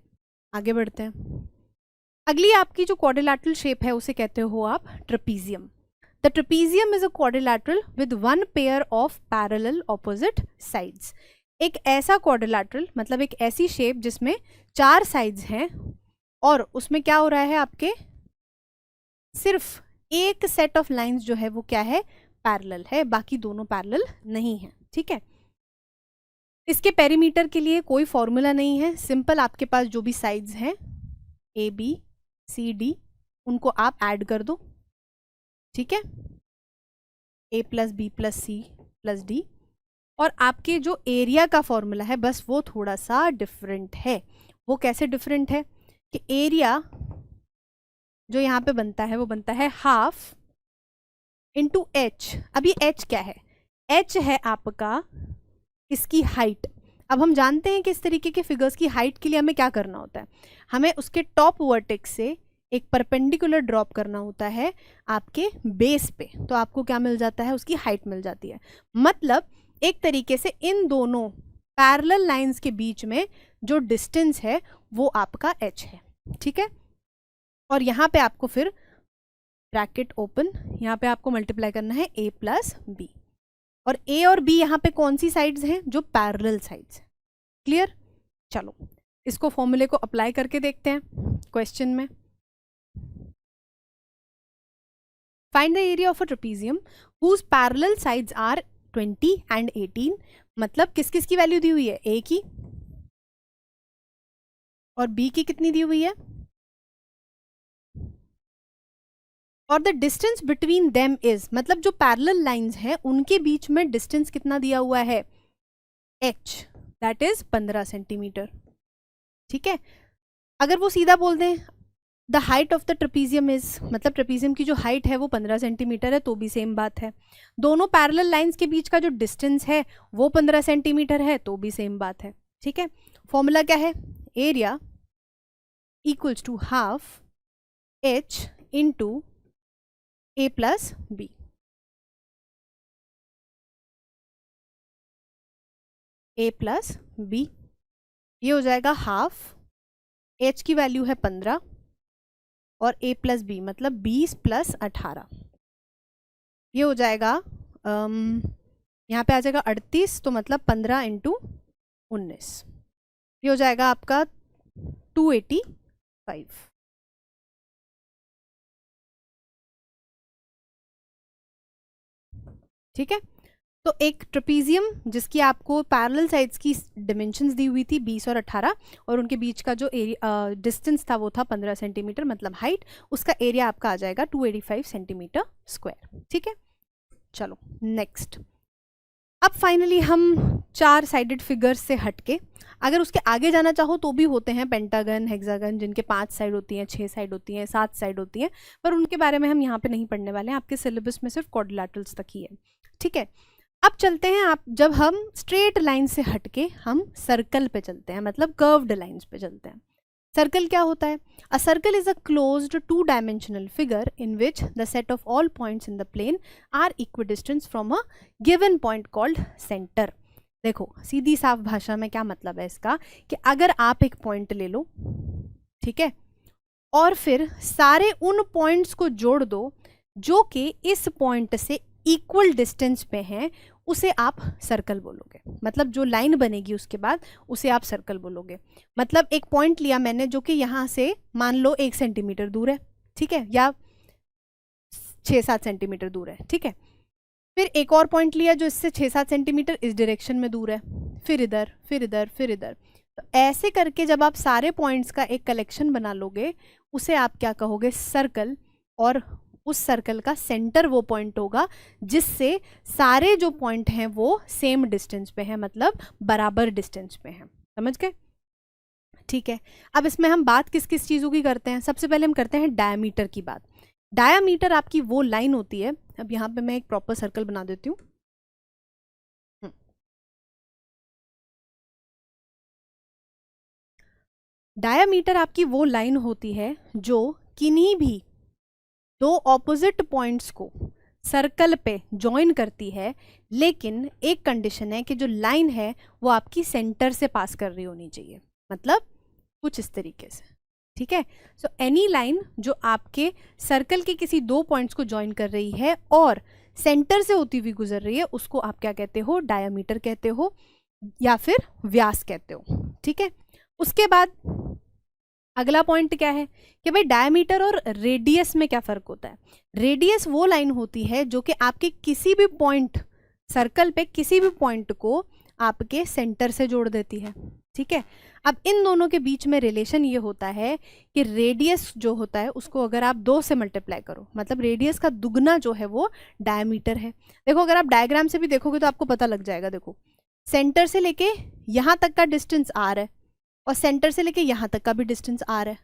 आगे बढ़ते हैं। अगली आपकी जो क्वाड्रिलैटरल शेप है उसे कहते हो आप trapezium. The trapezium is a quadrilateral with one pair of parallel opposite sides. एक ऐसा क्वाड्रिलैटरल मतलब एक ऐसी शेप जिसमें 4 साइड्स हैं और उसमें क्या हो रहा है, आपके सिर्फ एक सेट ऑफ लाइंस जो है वो क्या है, पैरेलल है, बाकी दोनों पैरेलल नहीं है। ठीक है, इसके पेरीमीटर के लिए कोई फॉर्मूला नहीं है, सिंपल आपके पास जो भी साइड्स हैं ए बी सी डी उनको आप ऐड कर दो। ठीक है, A plus B plus C plus D, और आपके जो एरिया का फॉर्मूला है बस वो थोड़ा सा डिफरेंट है। वो कैसे डिफरेंट है कि एरिया जो यहाँ पे बनता है वो बनता है हाफ इंटू एच। अब ये एच क्या है, एच है आपका इसकी हाइट। अब हम जानते हैं कि इस तरीके के फिगर्स की हाइट के लिए हमें क्या करना होता है, हमें उसके टॉप वर्टेक्स से एक परपेंडिकुलर ड्रॉप करना होता है आपके बेस पे, तो आपको क्या मिल जाता है, उसकी हाइट मिल जाती है। मतलब एक तरीके से इन दोनों पैरेलल लाइंस के बीच में जो डिस्टेंस है वो आपका h है। ठीक है, और यहाँ पे आपको फिर ब्रैकेट ओपन, यहाँ पे आपको मल्टीप्लाई करना है a प्लस बी, और a और b यहाँ पे कौन सी साइड्स हैं, जो पैरेलल साइड्स हैं। क्लियर, चलो इसको फॉर्मूले को अप्लाई करके देखते हैं क्वेश्चन में। Find the area of a trapezium whose parallel sides are 20 and 18। मतलब किस किस की वैल्यू दी हुई है, a की और b की कितनी दी हुई है, और the distance between them is, मतलब जो पैरेलल लाइंस हैं उनके बीच में डिस्टेंस कितना दिया हुआ है, h, दैट इज 15 सेंटीमीटर। ठीक है, अगर वो सीधा बोल दें the height of the trapezium is, मतलब ट्रेपीजियम की जो हाइट है वो 15 सेंटीमीटर है, तो भी सेम बात है। दोनों पैरेलल लाइंस के बीच का जो डिस्टेंस है वो 15 सेंटीमीटर है, तो भी सेम बात है। ठीक है, फॉर्मूला क्या है, area equals to half h into a plus B. a plus B, ये हो जाएगा हाफ, h की वैल्यू है 15 और a प्लस बी मतलब 20 प्लस 18, ये हो जाएगा यहाँ पे आ जाएगा 38, तो मतलब 15 इंटू 19, ये हो जाएगा आपका 285। ठीक है, तो एक ट्रेपीजियम जिसकी आपको पैरेलल साइड्स की डिमेंशंस दी हुई थी 20 और 18, और उनके बीच का जो एरिया डिस्टेंस था वो था 15 सेंटीमीटर मतलब हाइट, उसका एरिया आपका आ जाएगा 285 सेंटीमीटर स्क्वायर। ठीक है, चलो नेक्स्ट। अब फाइनली हम 4 साइडेड फिगर्स से हटके अगर उसके आगे जाना चाहो तो भी होते हैं पेंटागन, हेक्सागन, जिनके 5 साइड होती हैं, 6 साइड होती हैं, 7 साइड होती हैं, पर उनके बारे में हम यहाँ पे नहीं पढ़ने वाले हैं, आपके सिलेबस में सिर्फ क्वाड्रिलैटरल्स तक ही है। ठीक है, अब चलते हैं आप, जब हम स्ट्रेट लाइन से हटके हम सर्कल पे चलते हैं, मतलब कर्व्ड लाइंस पे चलते हैं। सर्कल क्या होता है, a circle is a closed two dimensional figure in which the set of all points in the plane are equidistance from a given point called centre. देखो सीधी साफ भाषा में क्या मतलब है इसका, कि अगर आप एक पॉइंट ले लो, ठीक है, और फिर सारे उन पॉइंट्स को जोड़ दो जो कि इस पॉइंट से इक्वल डिस्टेंस पे हैं, उसे आप सर्कल बोलोगे। मतलब जो लाइन बनेगी उसके बाद उसे आप सर्कल बोलोगे। मतलब एक पॉइंट लिया मैंने जो कि यहाँ से मान लो 1 सेंटीमीटर दूर है, ठीक है, या 6-7 सेंटीमीटर दूर है। ठीक है, फिर एक और पॉइंट लिया जो इससे 6-7 सेंटीमीटर इस डायरेक्शन में दूर है, फिर इधर फिर इधर फिर इधर। तो ऐसे करके जब आप सारे पॉइंट्स का एक कलेक्शन बना लोगे उसे आप क्या कहोगे, सर्कल। और उस सर्कल का सेंटर वो पॉइंट होगा जिससे सारे जो पॉइंट हैं वो सेम डिस्टेंस पे हैं, मतलब बराबर डिस्टेंस पे हैं। समझ गए? ठीक है, अब इसमें हम बात किस किस चीज़ों की करते हैं। सबसे पहले हम करते हैं डायमीटर की बात। डायमीटर आपकी वो लाइन होती है, अब यहाँ पे मैं एक प्रॉपर सर्कल बना देती हूँ। डायमीटर आपकी वो लाइन होती है जो किन्हीं भी 2 ऑपोजिट पॉइंट्स को सर्कल पे ज्वाइन करती है, लेकिन एक कंडीशन है कि जो लाइन है वो आपकी सेंटर से पास कर रही होनी चाहिए। मतलब कुछ इस तरीके से, ठीक है। सो एनी लाइन जो आपके सर्कल के किसी दो पॉइंट्स को ज्वाइन कर रही है और सेंटर से होती हुई गुजर रही है, उसको आप क्या कहते हो, डायमीटर कहते हो या फिर व्यास कहते हो। ठीक है। उसके बाद अगला पॉइंट क्या है कि भाई डायमीटर और रेडियस में क्या फ़र्क होता है। रेडियस वो लाइन होती है जो कि आपके किसी भी पॉइंट, सर्कल पे किसी भी पॉइंट को आपके सेंटर से जोड़ देती है। ठीक है। अब इन दोनों के बीच में रिलेशन ये होता है कि रेडियस जो होता है उसको अगर आप 2 से मल्टीप्लाई करो, मतलब रेडियस का दुगना जो है वो डायमीटर है। देखो अगर आप डायग्राम से भी देखोगे तो आपको पता लग जाएगा। देखो सेंटर से लेके यहाँ तक का डिस्टेंस आर है और सेंटर से लेके यहाँ तक का भी डिस्टेंस आर है,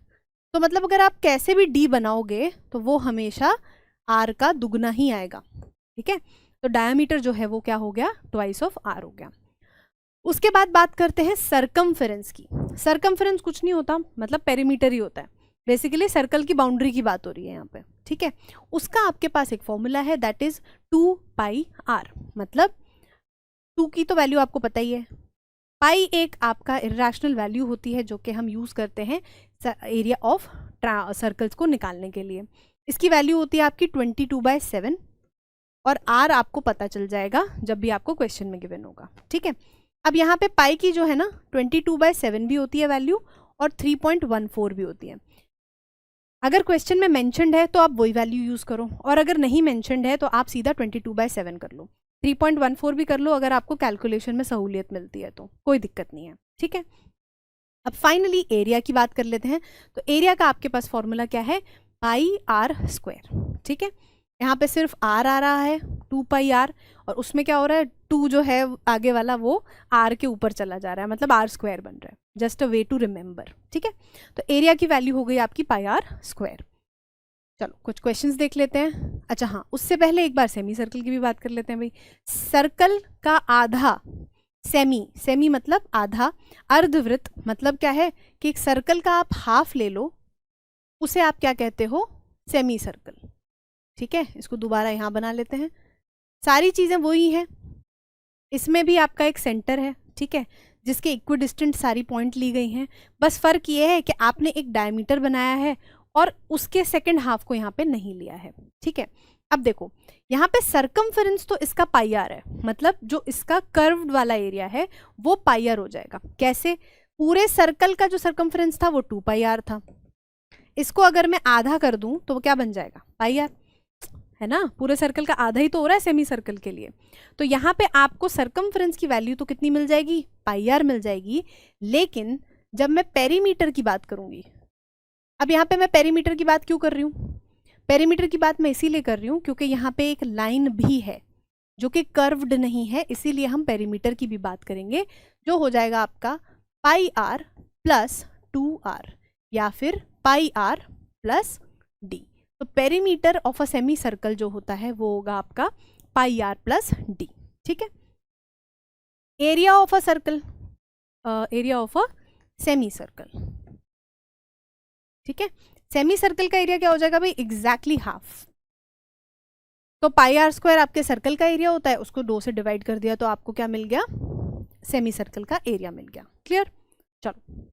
तो मतलब अगर आप कैसे भी डी बनाओगे तो वो हमेशा आर का दुगना ही आएगा। ठीक है। तो डायमीटर जो है वो क्या हो गया, ट्वाइस ऑफ आर हो गया। उसके बाद बात करते हैं सरकमफेरेंस की। सरकमफेरेंस कुछ नहीं होता, मतलब पेरीमीटर ही होता है। बेसिकली सर्कल की बाउंड्री की बात हो रही है यहाँ पे। ठीक है। उसका आपके पास एक फॉर्मूला है, दैट इज 2πr। मतलब 2 की तो वैल्यू आपको पता ही है। पाई एक आपका इरेशनल वैल्यू होती है जो कि हम यूज़ करते हैं एरिया ऑफ सर्कल्स को निकालने के लिए। इसकी वैल्यू होती है आपकी 22/7 और आर आपको पता चल जाएगा जब भी आपको क्वेश्चन में गिवन होगा। ठीक है। अब यहाँ पे पाई की जो है ना 22/7 भी होती है वैल्यू और 3.14 भी होती है। अगर क्वेश्चन में मेंशन्ड है तो आप वही वैल्यू यूज़ करो, और अगर नहीं मेंशन्ड है तो आप सीधा 22/7 कर लो, 3.14 भी कर लो अगर आपको कैलकुलेशन में सहूलियत मिलती है तो कोई दिक्कत नहीं है। ठीक है। अब फाइनली एरिया की बात कर लेते हैं। तो एरिया का आपके पास फॉर्मूला क्या है, πr²। ठीक है। यहाँ पे सिर्फ आर आ रहा है 2πr, और उसमें क्या हो रहा है, 2 जो है आगे वाला वो आर के ऊपर चला जा रहा है, मतलब r² बन रहा है। Just a way to remember. ठीक है। तो एरिया की वैल्यू हो गई आपकी πr²। चलो कुछ क्वेश्चंस देख लेते हैं। अच्छा हाँ, उससे पहले एक बार सेमी सर्कल की भी बात कर लेते हैं भाई। सर्कल का आधा, सेमी मतलब आधा, अर्धवृत्त मतलब क्या है कि एक सर्कल का आप हाफ ले लो, उसे आप क्या कहते हो, सेमी सर्कल। ठीक है। इसको दोबारा यहाँ बना लेते हैं। सारी चीज़ें वही हैं, इसमें भी आपका एक सेंटर है। ठीक है। जिसके इक्विडिस्टेंट सारी पॉइंट ली गई हैं। बस फ़र्क ये है कि आपने एक डायमीटर बनाया है और उसके सेकंड हाफ को यहाँ पे नहीं लिया है। ठीक है। अब देखो यहाँ पे सरकमफेरेंस तो इसका πr है, मतलब जो इसका कर्व्ड वाला एरिया है वो πr हो जाएगा। कैसे, पूरे सर्कल का जो सरकमफेरेंस था वो 2πr था, इसको अगर मैं आधा कर दूं तो वो क्या बन जाएगा, πr, है ना। पूरे सर्कल का आधा ही तो हो रहा है सेमी सर्कल के लिए। तो यहाँ पे आपको सरकमफेरेंस की वैल्यू तो कितनी मिल जाएगी, πr मिल जाएगी। लेकिन जब मैं पेरीमीटर की बात करूंगी, अब यहाँ पे मैं पेरीमीटर की बात क्यों कर रही हूँ, पेरीमीटर की बात मैं इसीलिए कर रही हूँ क्योंकि यहाँ पे एक लाइन भी है जो कि कर्व्ड नहीं है, इसीलिए हम पेरीमीटर की भी बात करेंगे, जो हो जाएगा आपका πr + 2r या फिर πr + d। तो perimeter of a semi circle जो होता है वो होगा आपका πr + d। ठीक है। Area of a circle, area of a semi circle. ठीक है। सेमी सर्कल का एरिया क्या हो जाएगा भाई, एग्जैक्टली हाफ। तो πr² आपके सर्कल का एरिया होता है, उसको 2 से डिवाइड कर दिया तो आपको क्या मिल गया, सेमी सर्कल का एरिया मिल गया। क्लियर। चलो,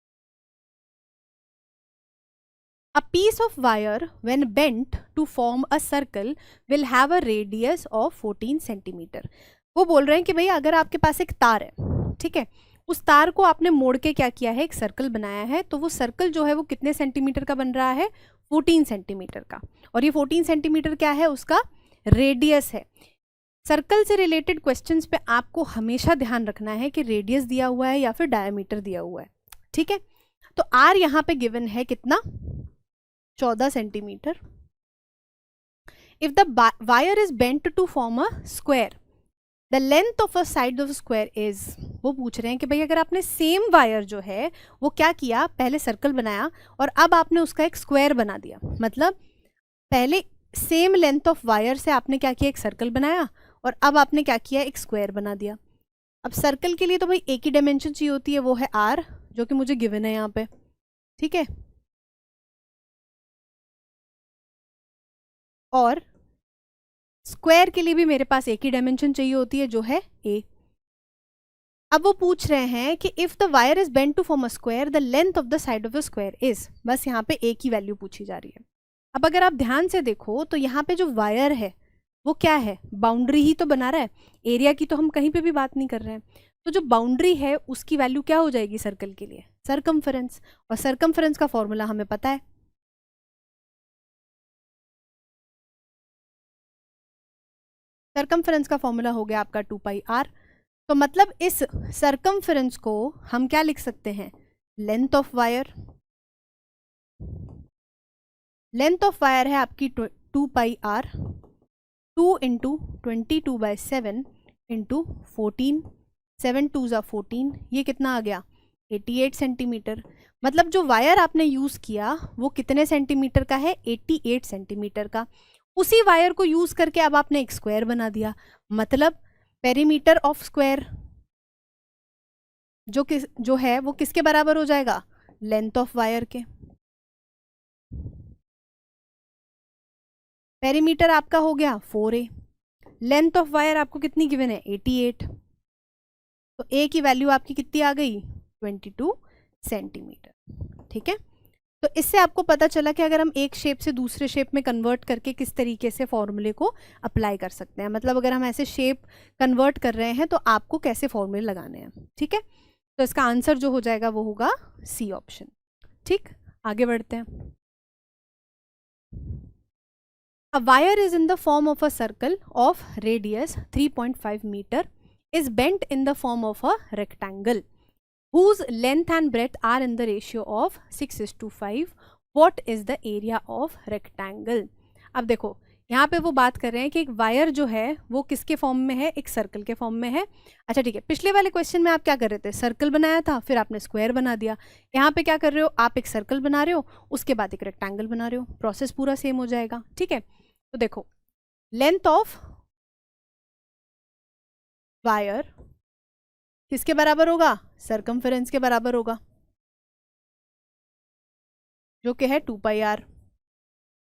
A piece of wire when bent to form a circle will have a radius of 14 centimetre. वो बोल रहे हैं कि भाई अगर आपके पास एक तार है, ठीक है, उस तार को आपने मोड़ के क्या किया है, एक सर्कल बनाया है, तो वो सर्कल जो है वो कितने सेंटीमीटर का बन रहा है, 14 सेंटीमीटर का। और ये 14 सेंटीमीटर क्या है, उसका रेडियस है। सर्कल से रिलेटेड क्वेश्चंस पे आपको हमेशा ध्यान रखना है कि रेडियस दिया हुआ है या फिर डायमीटर दिया हुआ है। ठीक है। तो आर यहाँ पे गिवन है कितना, 14 centimetre. If the wire is bent to form a square, the length of a side of square is, वो पूछ रहे हैं कि भाई अगर आपने सेम वायर जो है वो क्या किया, पहले सर्कल बनाया और अब आपने उसका एक स्क्वायर बना दिया, मतलब पहले सेम लेंथ ऑफ वायर से आपने क्या किया, एक सर्कल बनाया और अब आपने क्या किया, एक स्क्वायर बना दिया। अब सर्कल के लिए तो भाई एक ही डायमेंशन चाहिए होती है, वो है आर, जो कि मुझे गिवन है यहाँ पे। ठीक है। और स्क्वायर के लिए भी मेरे पास एक ही डायमेंशन चाहिए होती है, जो है ए। अब वो पूछ रहे हैं कि if the wire is bent to form a square the length of the side of the square is, बस यहाँ पे एक ही वैल्यू पूछी जा रही है। अब अगर आप ध्यान से देखो तो यहाँ पे जो वायर है वो क्या है, बाउंड्री ही तो बना रहा है, एरिया की तो हम कहीं पे भी बात नहीं कर रहे हैं। तो जो बाउंड्री है उसकी वैल्यू क्या हो जाएगी सर्कल के लिए, सरकमफेरेंस, और सरकमफेरेंस का फॉर्मूला हमें पता है, सरकमफेरेंस का फॉर्मूला हो गया आपका 2πr। तो मतलब इस सरकमफेरेंस को हम क्या लिख सकते हैं, length of wire, length of wire है आपकी 2πr, 2 इंटू 22/7 इंटू 14, 7 2 ज़ा 14, ये कितना आ गया 88 सेंटीमीटर। मतलब जो वायर आपने यूज़ किया वो कितने सेंटीमीटर का है, 88 सेंटीमीटर का। उसी वायर को यूज़ करके अब आपने एक स्क्वायर बना दिया, मतलब पेरीमीटर ऑफ स्क्वायर जो है वो किसके बराबर हो जाएगा, लेंथ ऑफ वायर के। पेरीमीटर आपका हो गया 4a, लेंथ ऑफ वायर आपको कितनी गिवन है 88, तो a की वैल्यू आपकी कितनी आ गई 22 सेंटीमीटर। ठीक है, तो इससे आपको पता चला कि अगर हम एक शेप से दूसरे शेप में कन्वर्ट करके किस तरीके से फॉर्मूले को अप्लाई कर सकते हैं, मतलब अगर हम ऐसे शेप कन्वर्ट कर रहे हैं तो आपको कैसे फॉर्मूले लगाने हैं। ठीक है, तो इसका आंसर जो हो जाएगा वो होगा सी ऑप्शन। ठीक, आगे बढ़ते हैं। A wire is in the form of a circle of radius 3.5 meter is bent in the form of a rectangle whose length and breadth are in the ratio of 6:5. What is the area of rectangle? अब देखो यहाँ पे वो बात कर रहे हैं कि एक वायर जो है वो किसके फॉर्म में है, एक सर्कल के फॉर्म में है। अच्छा ठीक है, पिछले वाले क्वेश्चन में आप क्या कर रहे थे, सर्कल बनाया था फिर आपने स्क्वायर बना दिया। यहाँ पे क्या कर रहे हो, आप एक सर्कल बना रहे हो उसके बाद एक रेक्टेंगल बना रहे हो, प्रोसेस पूरा सेम हो जाएगा। ठीक है, तो देखो लेंथ ऑफ वायर किसके बराबर होगा, सरकमफेरेंस के बराबर होगा, जो कि है 2πr।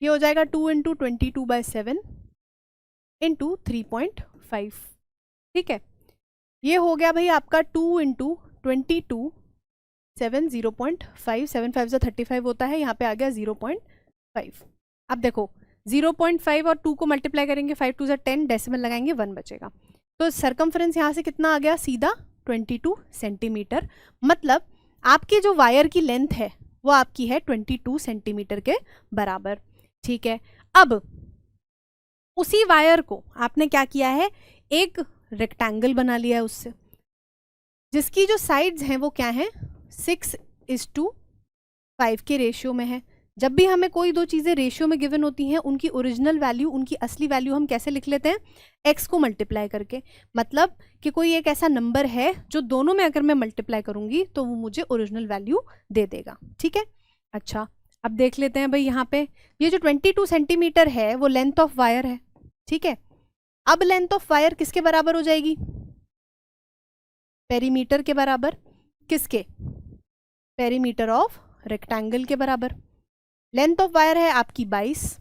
ये हो जाएगा 2 इंटू 22/7 इंटू 3.5। ठीक है, ये हो गया भाई आपका 2 इंटू 22, 7 0.5, 7 5 35 होता है, यहाँ पे आ गया 0.5। अब देखो 0.5 और 2 को मल्टीप्लाई करेंगे, 5 2 10, डेसिमल लगाएंगे 1 बचेगा, तो सरकमफेरेंस यहाँ से कितना आ गया सीधा 22 सेंटीमीटर। मतलब आपकी जो वायर की लेंथ है वो आपकी है 22 सेंटीमीटर के बराबर। ठीक है, अब उसी वायर को आपने क्या किया है, एक रेक्टेंगल बना लिया है उससे, जिसकी जो साइड्स हैं वो क्या हैं 6:5 के रेशियो में है। जब भी हमें कोई दो चीज़ें रेशियो में गिवन होती हैं उनकी ओरिजिनल वैल्यू, उनकी असली वैल्यू हम कैसे लिख लेते हैं, x को मल्टीप्लाई करके। मतलब कि कोई एक ऐसा नंबर है जो दोनों में अगर मैं मल्टीप्लाई करूंगी तो वो मुझे ओरिजिनल वैल्यू दे देगा। ठीक है, अच्छा अब देख लेते हैं भाई, यहाँ पे ये जो 22 सेंटीमीटर है वो लेंथ ऑफ वायर है। ठीक है, अब लेंथ ऑफ वायर किसके बराबर हो जाएगी, पेरीमीटर के बराबर, किसके, पेरीमीटर ऑफ रेक्टेंगल के बराबर। लेंथ ऑफ वायर है आपकी 22,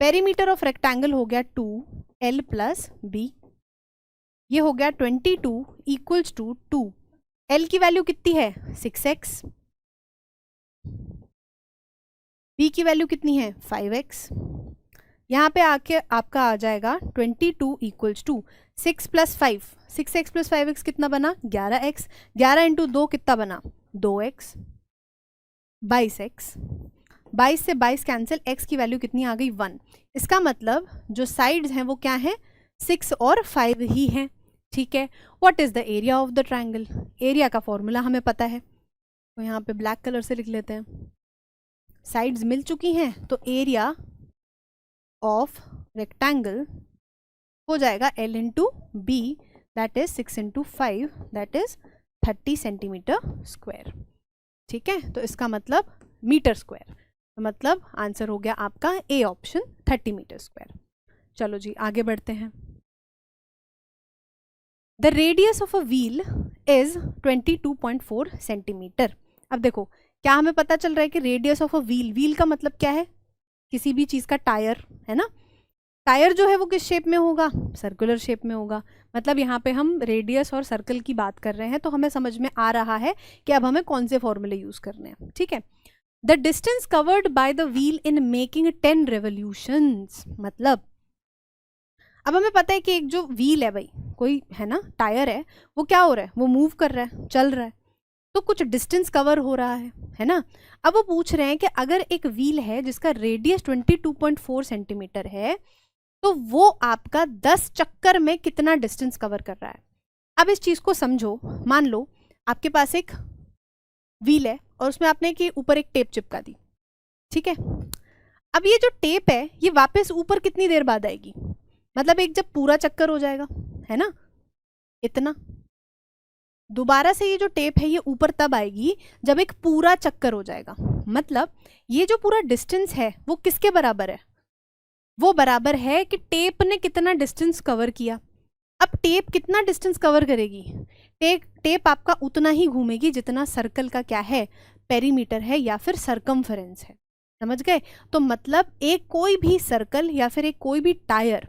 पेरीमीटर ऑफ रेक्टेंगल हो गया 2l प्लस b, ये हो गया 22 इक्वल्स टू 2, l की वैल्यू कितनी है 6x, b की वैल्यू कितनी है 5x। यहाँ पे आके आपका आ जाएगा 22 equals to 6 plus 5, 6x plus 5x कितना बना 11x, 11 इंटू 2 कितना बना 2x, 22x, 22 से 22 कैंसिल, x की वैल्यू कितनी आ गई 1। इसका मतलब जो साइड्स हैं वो क्या हैं 6 और 5 ही हैं। ठीक है, what is the area of the triangle, area का फॉर्मूला हमें पता है, तो यहाँ पे ब्लैक कलर से लिख लेते हैं। साइड्स मिल चुकी हैं तो एरिया ऑफ रेक्टेंगल हो जाएगा l into B, that is 6 into 5, that is 30 centimetre square. ठीक है, तो इसका मतलब मीटर स्क्वायर, तो मतलब आंसर हो गया आपका ए ऑप्शन 30 मीटर स्क्वायर। चलो जी आगे बढ़ते हैं। The radius of a wheel is 22.4 centimetre. अब देखो क्या हमें पता चल रहा है कि radius of a wheel, wheel का मतलब क्या है, किसी भी चीज़ का टायर है ना, टायर जो है वो किस शेप में होगा, सर्कुलर शेप में होगा। मतलब यहाँ पे हम रेडियस और सर्कल की बात कर रहे हैं, तो हमें समझ में आ रहा है कि अब हमें कौन से फॉर्मूले यूज करने हैं, ठीक है। The distance covered by the wheel in making 10 revolutions, मतलब अब हमें पता है कि एक जो व्हील है भाई, कोई है ना टायर है, वो क्या हो रहा है, वो मूव कर रहा है, चल रहा है, तो कुछ डिस्टेंस कवर हो रहा है ना। अब वो पूछ रहे हैं कि अगर एक व्हील है जिसका रेडियस 22.4 सेंटीमीटर है, तो वो आपका 10 चक्कर में कितना डिस्टेंस कवर कर रहा है। अब इस चीज को समझो, मान लो आपके पास एक व्हील है और उसमें आपने के ऊपर एक टेप चिपका दी, ठीक है। अब ये जो टेप है ये वापस ऊपर कितनी देर बाद आएगी, मतलब एक जब पूरा चक्कर हो जाएगा, है ना, इतना, दोबारा से ये जो टेप है ये ऊपर तब आएगी जब एक पूरा चक्कर हो जाएगा। मतलब ये जो पूरा डिस्टेंस है वो किसके बराबर है, वो बराबर है कि टेप ने कितना डिस्टेंस कवर किया। अब टेप कितना डिस्टेंस कवर करेगी, टेप आपका उतना ही घूमेगी जितना सर्कल का क्या है, पेरीमीटर है या फिर सरकमफेरेंस है, समझ गए। तो मतलब एक कोई भी सर्कल या फिर एक कोई भी टायर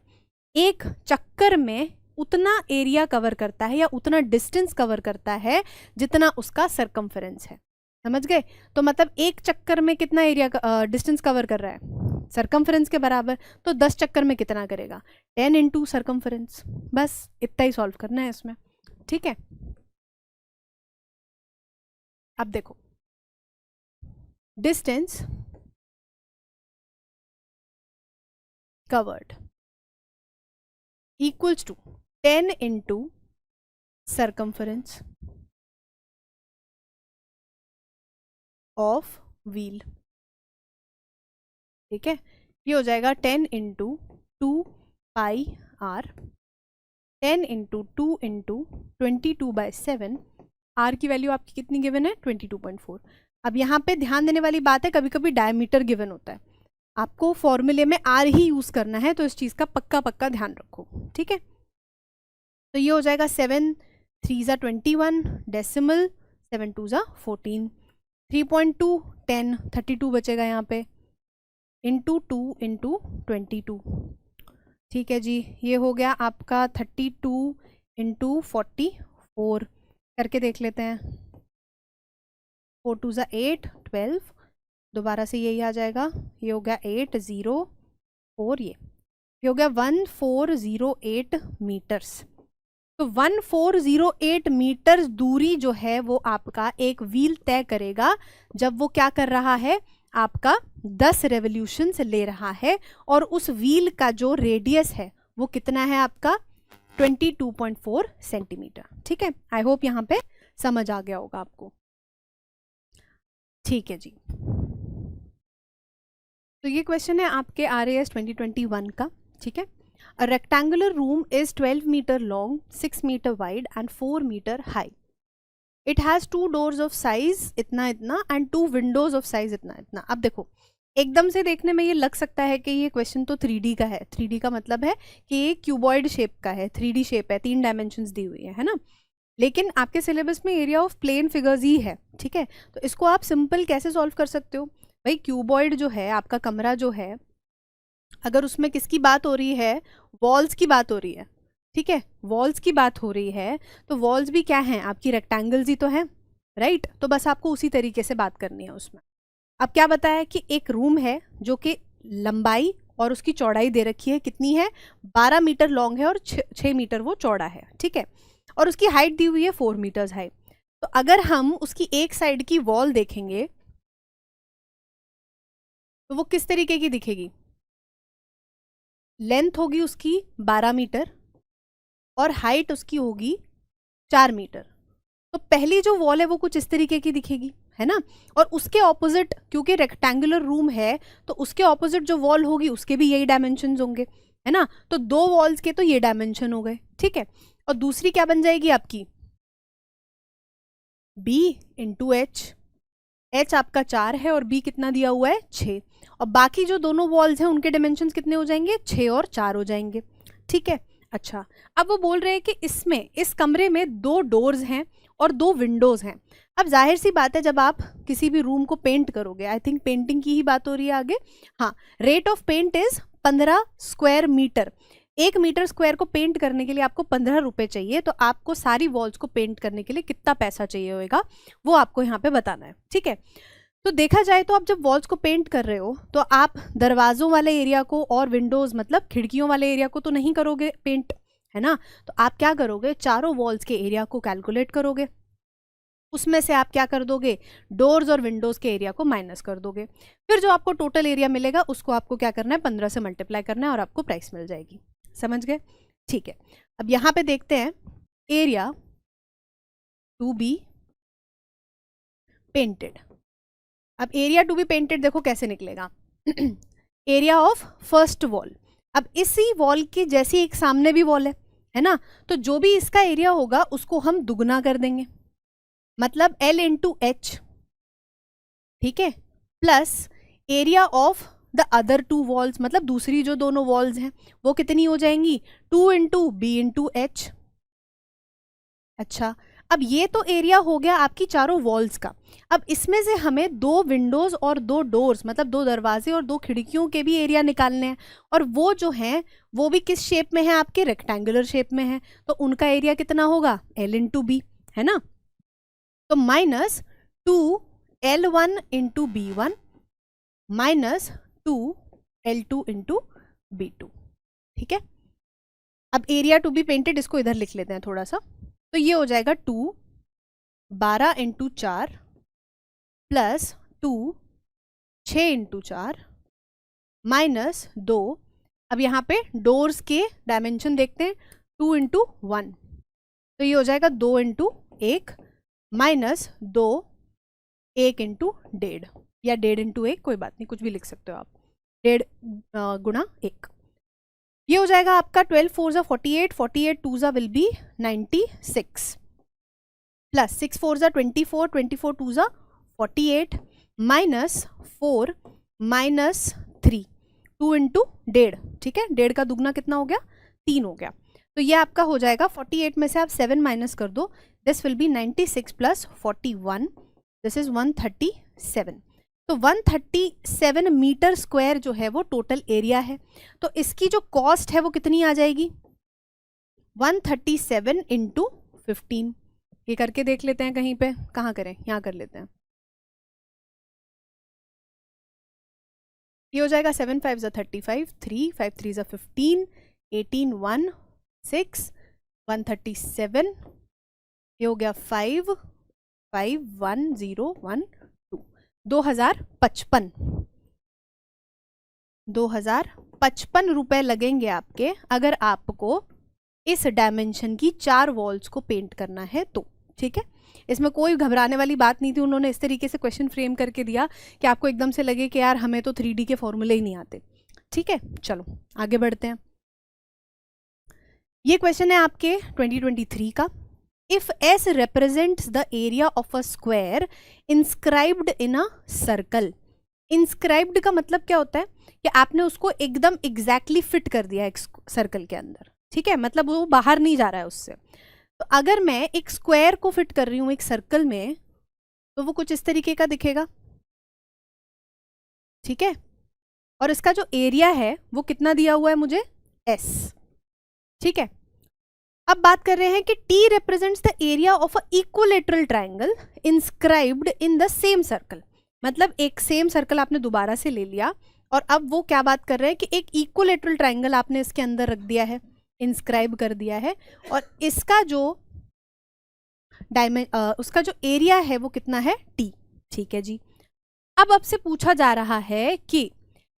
एक चक्कर में उतना एरिया कवर करता है या उतना डिस्टेंस कवर करता है जितना उसका सरकमफेरेंस है, समझ गए। तो मतलब एक चक्कर में कितना एरिया डिस्टेंस कवर कर रहा है, सरकमफेरेंस के बराबर। तो 10 चक्कर में कितना करेगा, 10 इंटू सरकमफेरेंस, बस इतना ही सॉल्व करना है इसमें, ठीक है। अब देखो, distance covered equals to 10 into circumference of wheel, ठीक है। ये हो जाएगा 10 into 2 pi R, 10 into 2 into 22/7, आर की वैल्यू आपकी कितनी गिवन है, 22.4। अब यहाँ पे ध्यान देने वाली बात है, कभी कभी डायमीटर गिवन होता है, आपको फॉर्मूले में आर ही यूज करना है, तो इस चीज का पक्का पक्का ध्यान रखो, ठीक है। तो ये हो जाएगा 7 3 ज़ा 21 डेसिमल 7 2 ज़ा 14, 3.2 10 32 बचेगा यहाँ पे, इंटू 2 इंटू 22, ठीक है जी। ये हो गया आपका 32 इंटू 44, करके देख लेते हैं, 4 2 ज़ा 8 12, दोबारा से यही आ जाएगा, ये हो गया 804, ये हो गया 1408 मीटर्स। तो 1408 मीटर्स दूरी जो है वो आपका एक व्हील तय करेगा जब वो क्या कर रहा है, आपका 10 रेवोल्यूशंस ले रहा है, और उस व्हील का जो रेडियस है वो कितना है आपका 22.4 सेंटीमीटर, ठीक है। आई होप यहाँ पे समझ आ गया होगा आपको, ठीक है जी। तो ये क्वेश्चन है आपके RAS 2021 का, ठीक है। A rectangular room is 12 meter long, 6 meter wide and 4 meter high. It has 2 doors of size इतना इतना and 2 windows of size इतना इतना। अब देखो, एकदम से देखने में ये लग सकता है कि ये क्वेश्चन तो 3D का है। 3D का मतलब है कि ये क्यूबॉइड शेप का है, 3D शेप है, 3 डायमेंशंस दी हुई है ना। लेकिन आपके सिलेबस में एरिया ऑफ प्लेन फिगर्स ही है, ठीक है। तो इसको आप सिंपल कैसे सॉल्व कर सकते हो भाई, क्यूबॉइड जो है आपका कमरा जो है, अगर उसमें किसकी बात हो रही है, वॉल्स की बात हो रही है, ठीक है, वॉल्स की बात हो रही है, तो वॉल्स भी क्या हैं, आपकी रेक्टेंगल्स ही तो हैं, राइट। तो बस आपको उसी तरीके से बात करनी है उसमें। अब क्या बताया कि एक रूम है जो कि लंबाई और उसकी चौड़ाई दे रखी है, कितनी है, 12 मीटर लॉन्ग है और 6 मीटर वो चौड़ा है, ठीक है। और उसकी हाइट दी हुई है 4 मीटर्स हाइट। तो अगर हम उसकी एक साइड की वॉल देखेंगे तो वो किस तरीके की दिखेगी, लेंथ होगी उसकी 12 मीटर और हाइट उसकी होगी 4 मीटर। तो पहली जो वॉल है वो कुछ इस तरीके की दिखेगी, है ना। और उसके ऑपोजिट, क्योंकि रेक्टेंगुलर रूम है तो उसके ऑपोजिट जो वॉल होगी उसके भी यही डायमेंशन होंगे, है ना। तो 2 वॉल्स के तो ये डायमेंशन हो गए, ठीक है। और दूसरी क्या बन जाएगी आपकी, b इंटू एच, एच आपका 4 है और b कितना दिया हुआ है 6, और बाकी जो दोनों वॉल्स हैं उनके डायमेंशंस कितने हो जाएंगे, 6 और 4 हो जाएंगे, ठीक है। अच्छा, अब वो बोल रहे हैं कि इसमें इस कमरे में 2 डोर्स हैं और 2 विंडोज हैं। अब जाहिर सी बात है, जब आप किसी भी रूम को पेंट करोगे, आई थिंक पेंटिंग की ही बात हो रही है आगे, हाँ, rate of paint is 15 square metre, 1 metre square को पेंट करने के लिए आपको 15 रुपए चाहिए, तो आपको सारी वॉल्स को पेंट करने के लिए कितना पैसा चाहिए होगा वो आपको यहाँ पे बताना है। ठीक है, तो देखा जाए तो आप जब वॉल्स को पेंट कर रहे हो तो आप दरवाजों वाले एरिया को और विंडोज मतलब खिड़कियों वाले एरिया को तो नहीं करोगे पेंट, है ना। तो आप क्या करोगे, चारों वॉल्स के एरिया को कैलकुलेट करोगे, उसमें से आप क्या कर दोगे, डोर्स और विंडोज के एरिया को माइनस कर दोगे, फिर जो आपको टोटल एरिया मिलेगा उसको आपको क्या करना है, 15 से मल्टीप्लाई करना है और आपको प्राइस मिल जाएगी। समझ गए? ठीक है, अब यहाँ पे देखते हैं एरिया टू बी पेंटेड। अब एरिया टू बी पेंटेड देखो कैसे निकलेगा एरिया ऑफ फर्स्ट वॉल। अब इसी वॉल की जैसी एक सामने भी वॉल है ना, तो जो भी इसका एरिया होगा उसको हम दुगना कर देंगे, मतलब L इंटू एच, ठीक है, plus area of the other two walls, मतलब दूसरी जो दोनों वॉल्स हैं वो कितनी हो जाएंगी, 2 इंटू बी इंटू एच। अच्छा, अब ये तो एरिया हो गया आपकी चारों वॉल्स का। अब इसमें से हमें 2 विंडोज और 2 डोर्स मतलब 2 दरवाजे और 2 खिड़कियों के भी एरिया निकालने हैं, और वो जो हैं वो भी किस शेप में है, आपके रेक्टेंगुलर शेप में है, तो उनका एरिया कितना होगा, L इंटू बी, है ना। तो minus 2L1 into B1 minus 2L2 into B2। ठीक है, अब एरिया टू बी पेंटेड इसको इधर लिख लेते हैं थोड़ा सा, तो ये हो जाएगा 2 12 इंटू 4 प्लस 2 6 इंटू 4 माइनस 2, अब यहाँ पे डोर्स के डायमेंशन देखते हैं, 2 इंटू 1, तो ये हो जाएगा 2 इंटू 1 माइनस 2 1 इंटू 1.5 या 1.5 इंटू 1, कोई बात नहीं, कुछ भी लिख सकते हो आप, 1.5 गुणा 1, ये हो जाएगा आपका 12 4 जा 48, 48 2 जा विल बी 96 प्लस 6 4 जा 24, 24 2 जा 48 माइनस 4 माइनस 3, 2 इंटू 1.5, ठीक है, 1.5 का दुगना कितना हो गया, 3 हो गया, तो ये आपका हो जाएगा 48 में से आप 7 माइनस कर दो, this will be 96 plus 41, this is 137। तो 137 मीटर स्क्वायर जो है वो टोटल एरिया है, तो इसकी जो कॉस्ट है वो कितनी आ जाएगी, 137 इंटू 15। ये करके देख लेते हैं कहीं पे, कहाँ करें, यहाँ कर लेते हैं, ये हो जाएगा 7 5 जा 35, 3 5 3 जा 15, 18 1 6 137, ये हो गया 5 5 1 0 1 2, 2055 रुपए लगेंगे आपके, अगर आपको इस डायमेंशन की 4 वॉल्स को पेंट करना है तो। ठीक है, इसमें कोई घबराने वाली बात नहीं थी, उन्होंने इस तरीके से क्वेश्चन फ्रेम करके दिया कि आपको एकदम से लगे कि यार हमें तो 3D के फॉर्मूले ही नहीं आते। ठीक है, चलो आगे बढ़ते हैं। ये क्वेश्चन है आपके 2023 का। If S represents the area of a square inscribed in a circle, inscribed का मतलब क्या होता है कि आपने उसको एकदम एग्जैक्टली फिट कर दिया एक सर्कल के अंदर, ठीक है, मतलब वो बाहर नहीं जा रहा है उससे। तो अगर मैं एक स्क्वायर को फिट कर रही हूँ एक सर्कल में, तो वो कुछ इस तरीके का दिखेगा, ठीक है, और इसका जो एरिया है वो कितना दिया हुआ है मुझे, S। ठीक है, अब बात कर रहे हैं कि T represents the area of a equilateral triangle inscribed in the same circle, मतलब एक सेम सर्कल आपने दोबारा से ले लिया और अब वो क्या बात कर रहे हैं कि एक इक्विलेटरल ट्राइंगल आपने इसके अंदर रख दिया है, इंस्क्राइब कर दिया है, और इसका जो उसका जो एरिया है वो कितना है, T। ठीक है जी, अब आपसे पूछा जा रहा है कि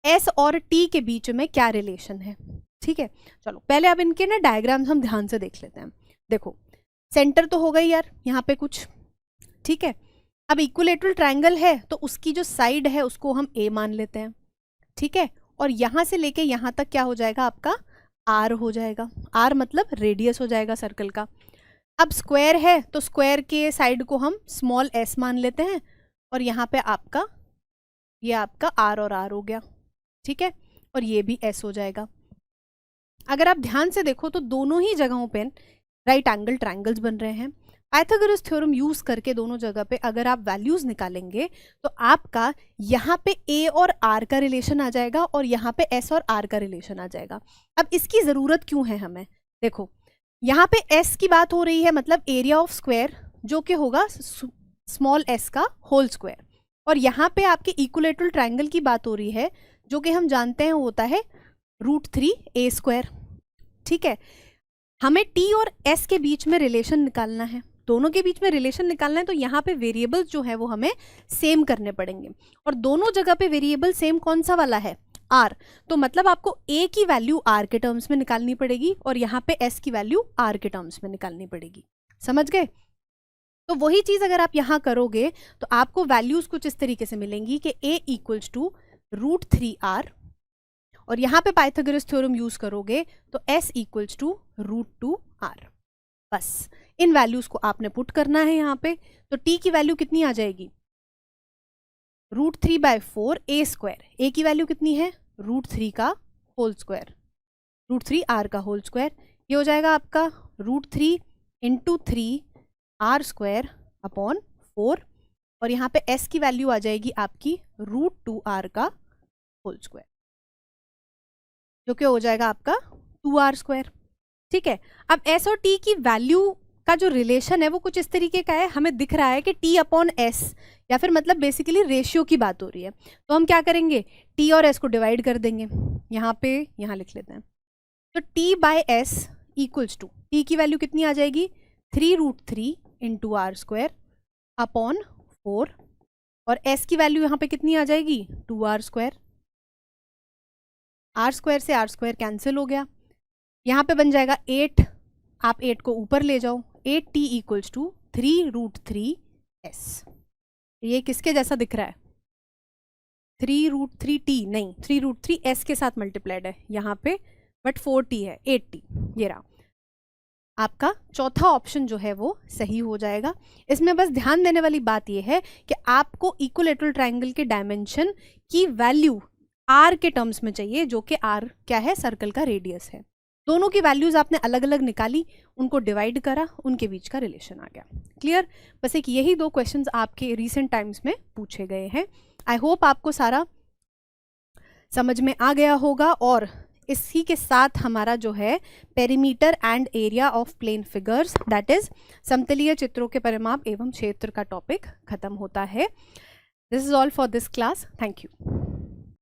S और T के बीच में क्या रिलेशन है। ठीक है, चलो पहले अब इनके ना डायग्राम्स हम ध्यान से देख लेते हैं। देखो सेंटर तो हो गई यार यहाँ पे कुछ, ठीक है, अब इक्विलेटरल ट्रायंगल है तो उसकी जो साइड है उसको हम A मान लेते हैं, ठीक है, और यहाँ से लेके यहाँ तक क्या हो जाएगा आपका R हो जाएगा, R मतलब रेडियस हो जाएगा सर्कल का। अब स्क्वायर है तो स्क्वायर के साइड को हम स्मॉल s मान लेते हैं, और यहाँ पे आपका ये आपका R और R हो गया, ठीक है, और ये भी S हो जाएगा। अगर आप ध्यान से देखो तो दोनों ही जगहों पे राइट एंगल ट्रायंगल्स बन रहे हैं, पाइथागोरस थ्योरम यूज करके दोनों जगह पे अगर आप वैल्यूज निकालेंगे तो आपका यहाँ पे a और r का रिलेशन आ जाएगा और यहाँ पे s और r का रिलेशन आ जाएगा। अब इसकी जरूरत क्यों है हमें, देखो यहाँ पे s की बात हो रही है, मतलब एरिया ऑफ स्क्वायर जो कि होगा स्मॉल s का होल स्क्वायर, और यहाँ पे आपके इक्विलेटरल ट्रायंगल की बात हो रही है जो कि हम जानते हैं होता है √3a²। ठीक है, हमें t और s के बीच में रिलेशन निकालना है, दोनों के बीच में रिलेशन निकालना है, तो यहाँ पे वेरिएबल्स जो है वो हमें सेम करने पड़ेंगे, और दोनों जगह पे वेरिएबल सेम कौन सा वाला है, r, तो मतलब आपको a की वैल्यू r के टर्म्स में निकालनी पड़ेगी और यहाँ पे s की वैल्यू r के टर्म्स में निकालनी पड़ेगी। समझ गए? तो वही चीज अगर आप यहाँ करोगे तो आपको वैल्यूज कुछ इस तरीके से मिलेंगी कि a इक्वल्स टू √3r, और यहाँ पे पाइथागोरस थ्योरम यूज करोगे तो s इक्वल्स टू √2r। बस इन वैल्यूज को आपने पुट करना है यहाँ पे, तो t की वैल्यू कितनी आ जाएगी, √3/4 a², a की वैल्यू कितनी है, √3 का होल स्क्वायर, √3r का होल स्क्वायर, ये हो जाएगा आपका √3 × 3r² अपॉन 4, और यहाँ पे s की वैल्यू आ जाएगी आपकी √2r का होल स्क्वायर, जो कि हो जाएगा आपका 2r²। ठीक है, अब s और t की वैल्यू का जो रिलेशन है वो कुछ इस तरीके का है, हमें दिख रहा है कि t अपॉन s, या फिर मतलब बेसिकली रेशियो की बात हो रही है, तो हम क्या करेंगे, t और s को डिवाइड कर देंगे, यहाँ पे यहाँ लिख लेते हैं, तो t/s इक्वल्स टू, t की वैल्यू कितनी आ जाएगी, 3√3 × r² अपॉन 4, और s की वैल्यू यहाँ पे कितनी आ जाएगी, 2r², r² से r² कैंसिल हो गया, यहाँ पे बन जाएगा 8, आप 8 को ऊपर ले जाओ, 8t इक्वल्स टू 3√3s। ये किसके जैसा दिख रहा है, 3√3t नहीं, 3√3s के साथ मल्टीप्लाइड है यहाँ पे, बट 4t है, 8t, ये रहा आपका चौथा ऑप्शन जो है वो सही हो जाएगा। इसमें बस ध्यान देने वाली बात ये है कि आपको इक्विलेटरल ट्रायंगल के डायमेंशन की वैल्यू r के टर्म्स में चाहिए, जो कि r क्या है, सर्कल का रेडियस है। दोनों की वैल्यूज आपने अलग अलग निकाली, उनको डिवाइड करा, उनके बीच का रिलेशन आ गया। क्लियर? बस एक यही दो क्वेश्चंस आपके रीसेंट टाइम्स में पूछे गए हैं। आई होप आपको सारा समझ में आ गया होगा, और इसी के साथ हमारा जो है perimeter and area of plane figures, that is समतलीय चित्रों के परिमाप एवं क्षेत्र का टॉपिक खत्म होता है। This is all for this class. Thank you.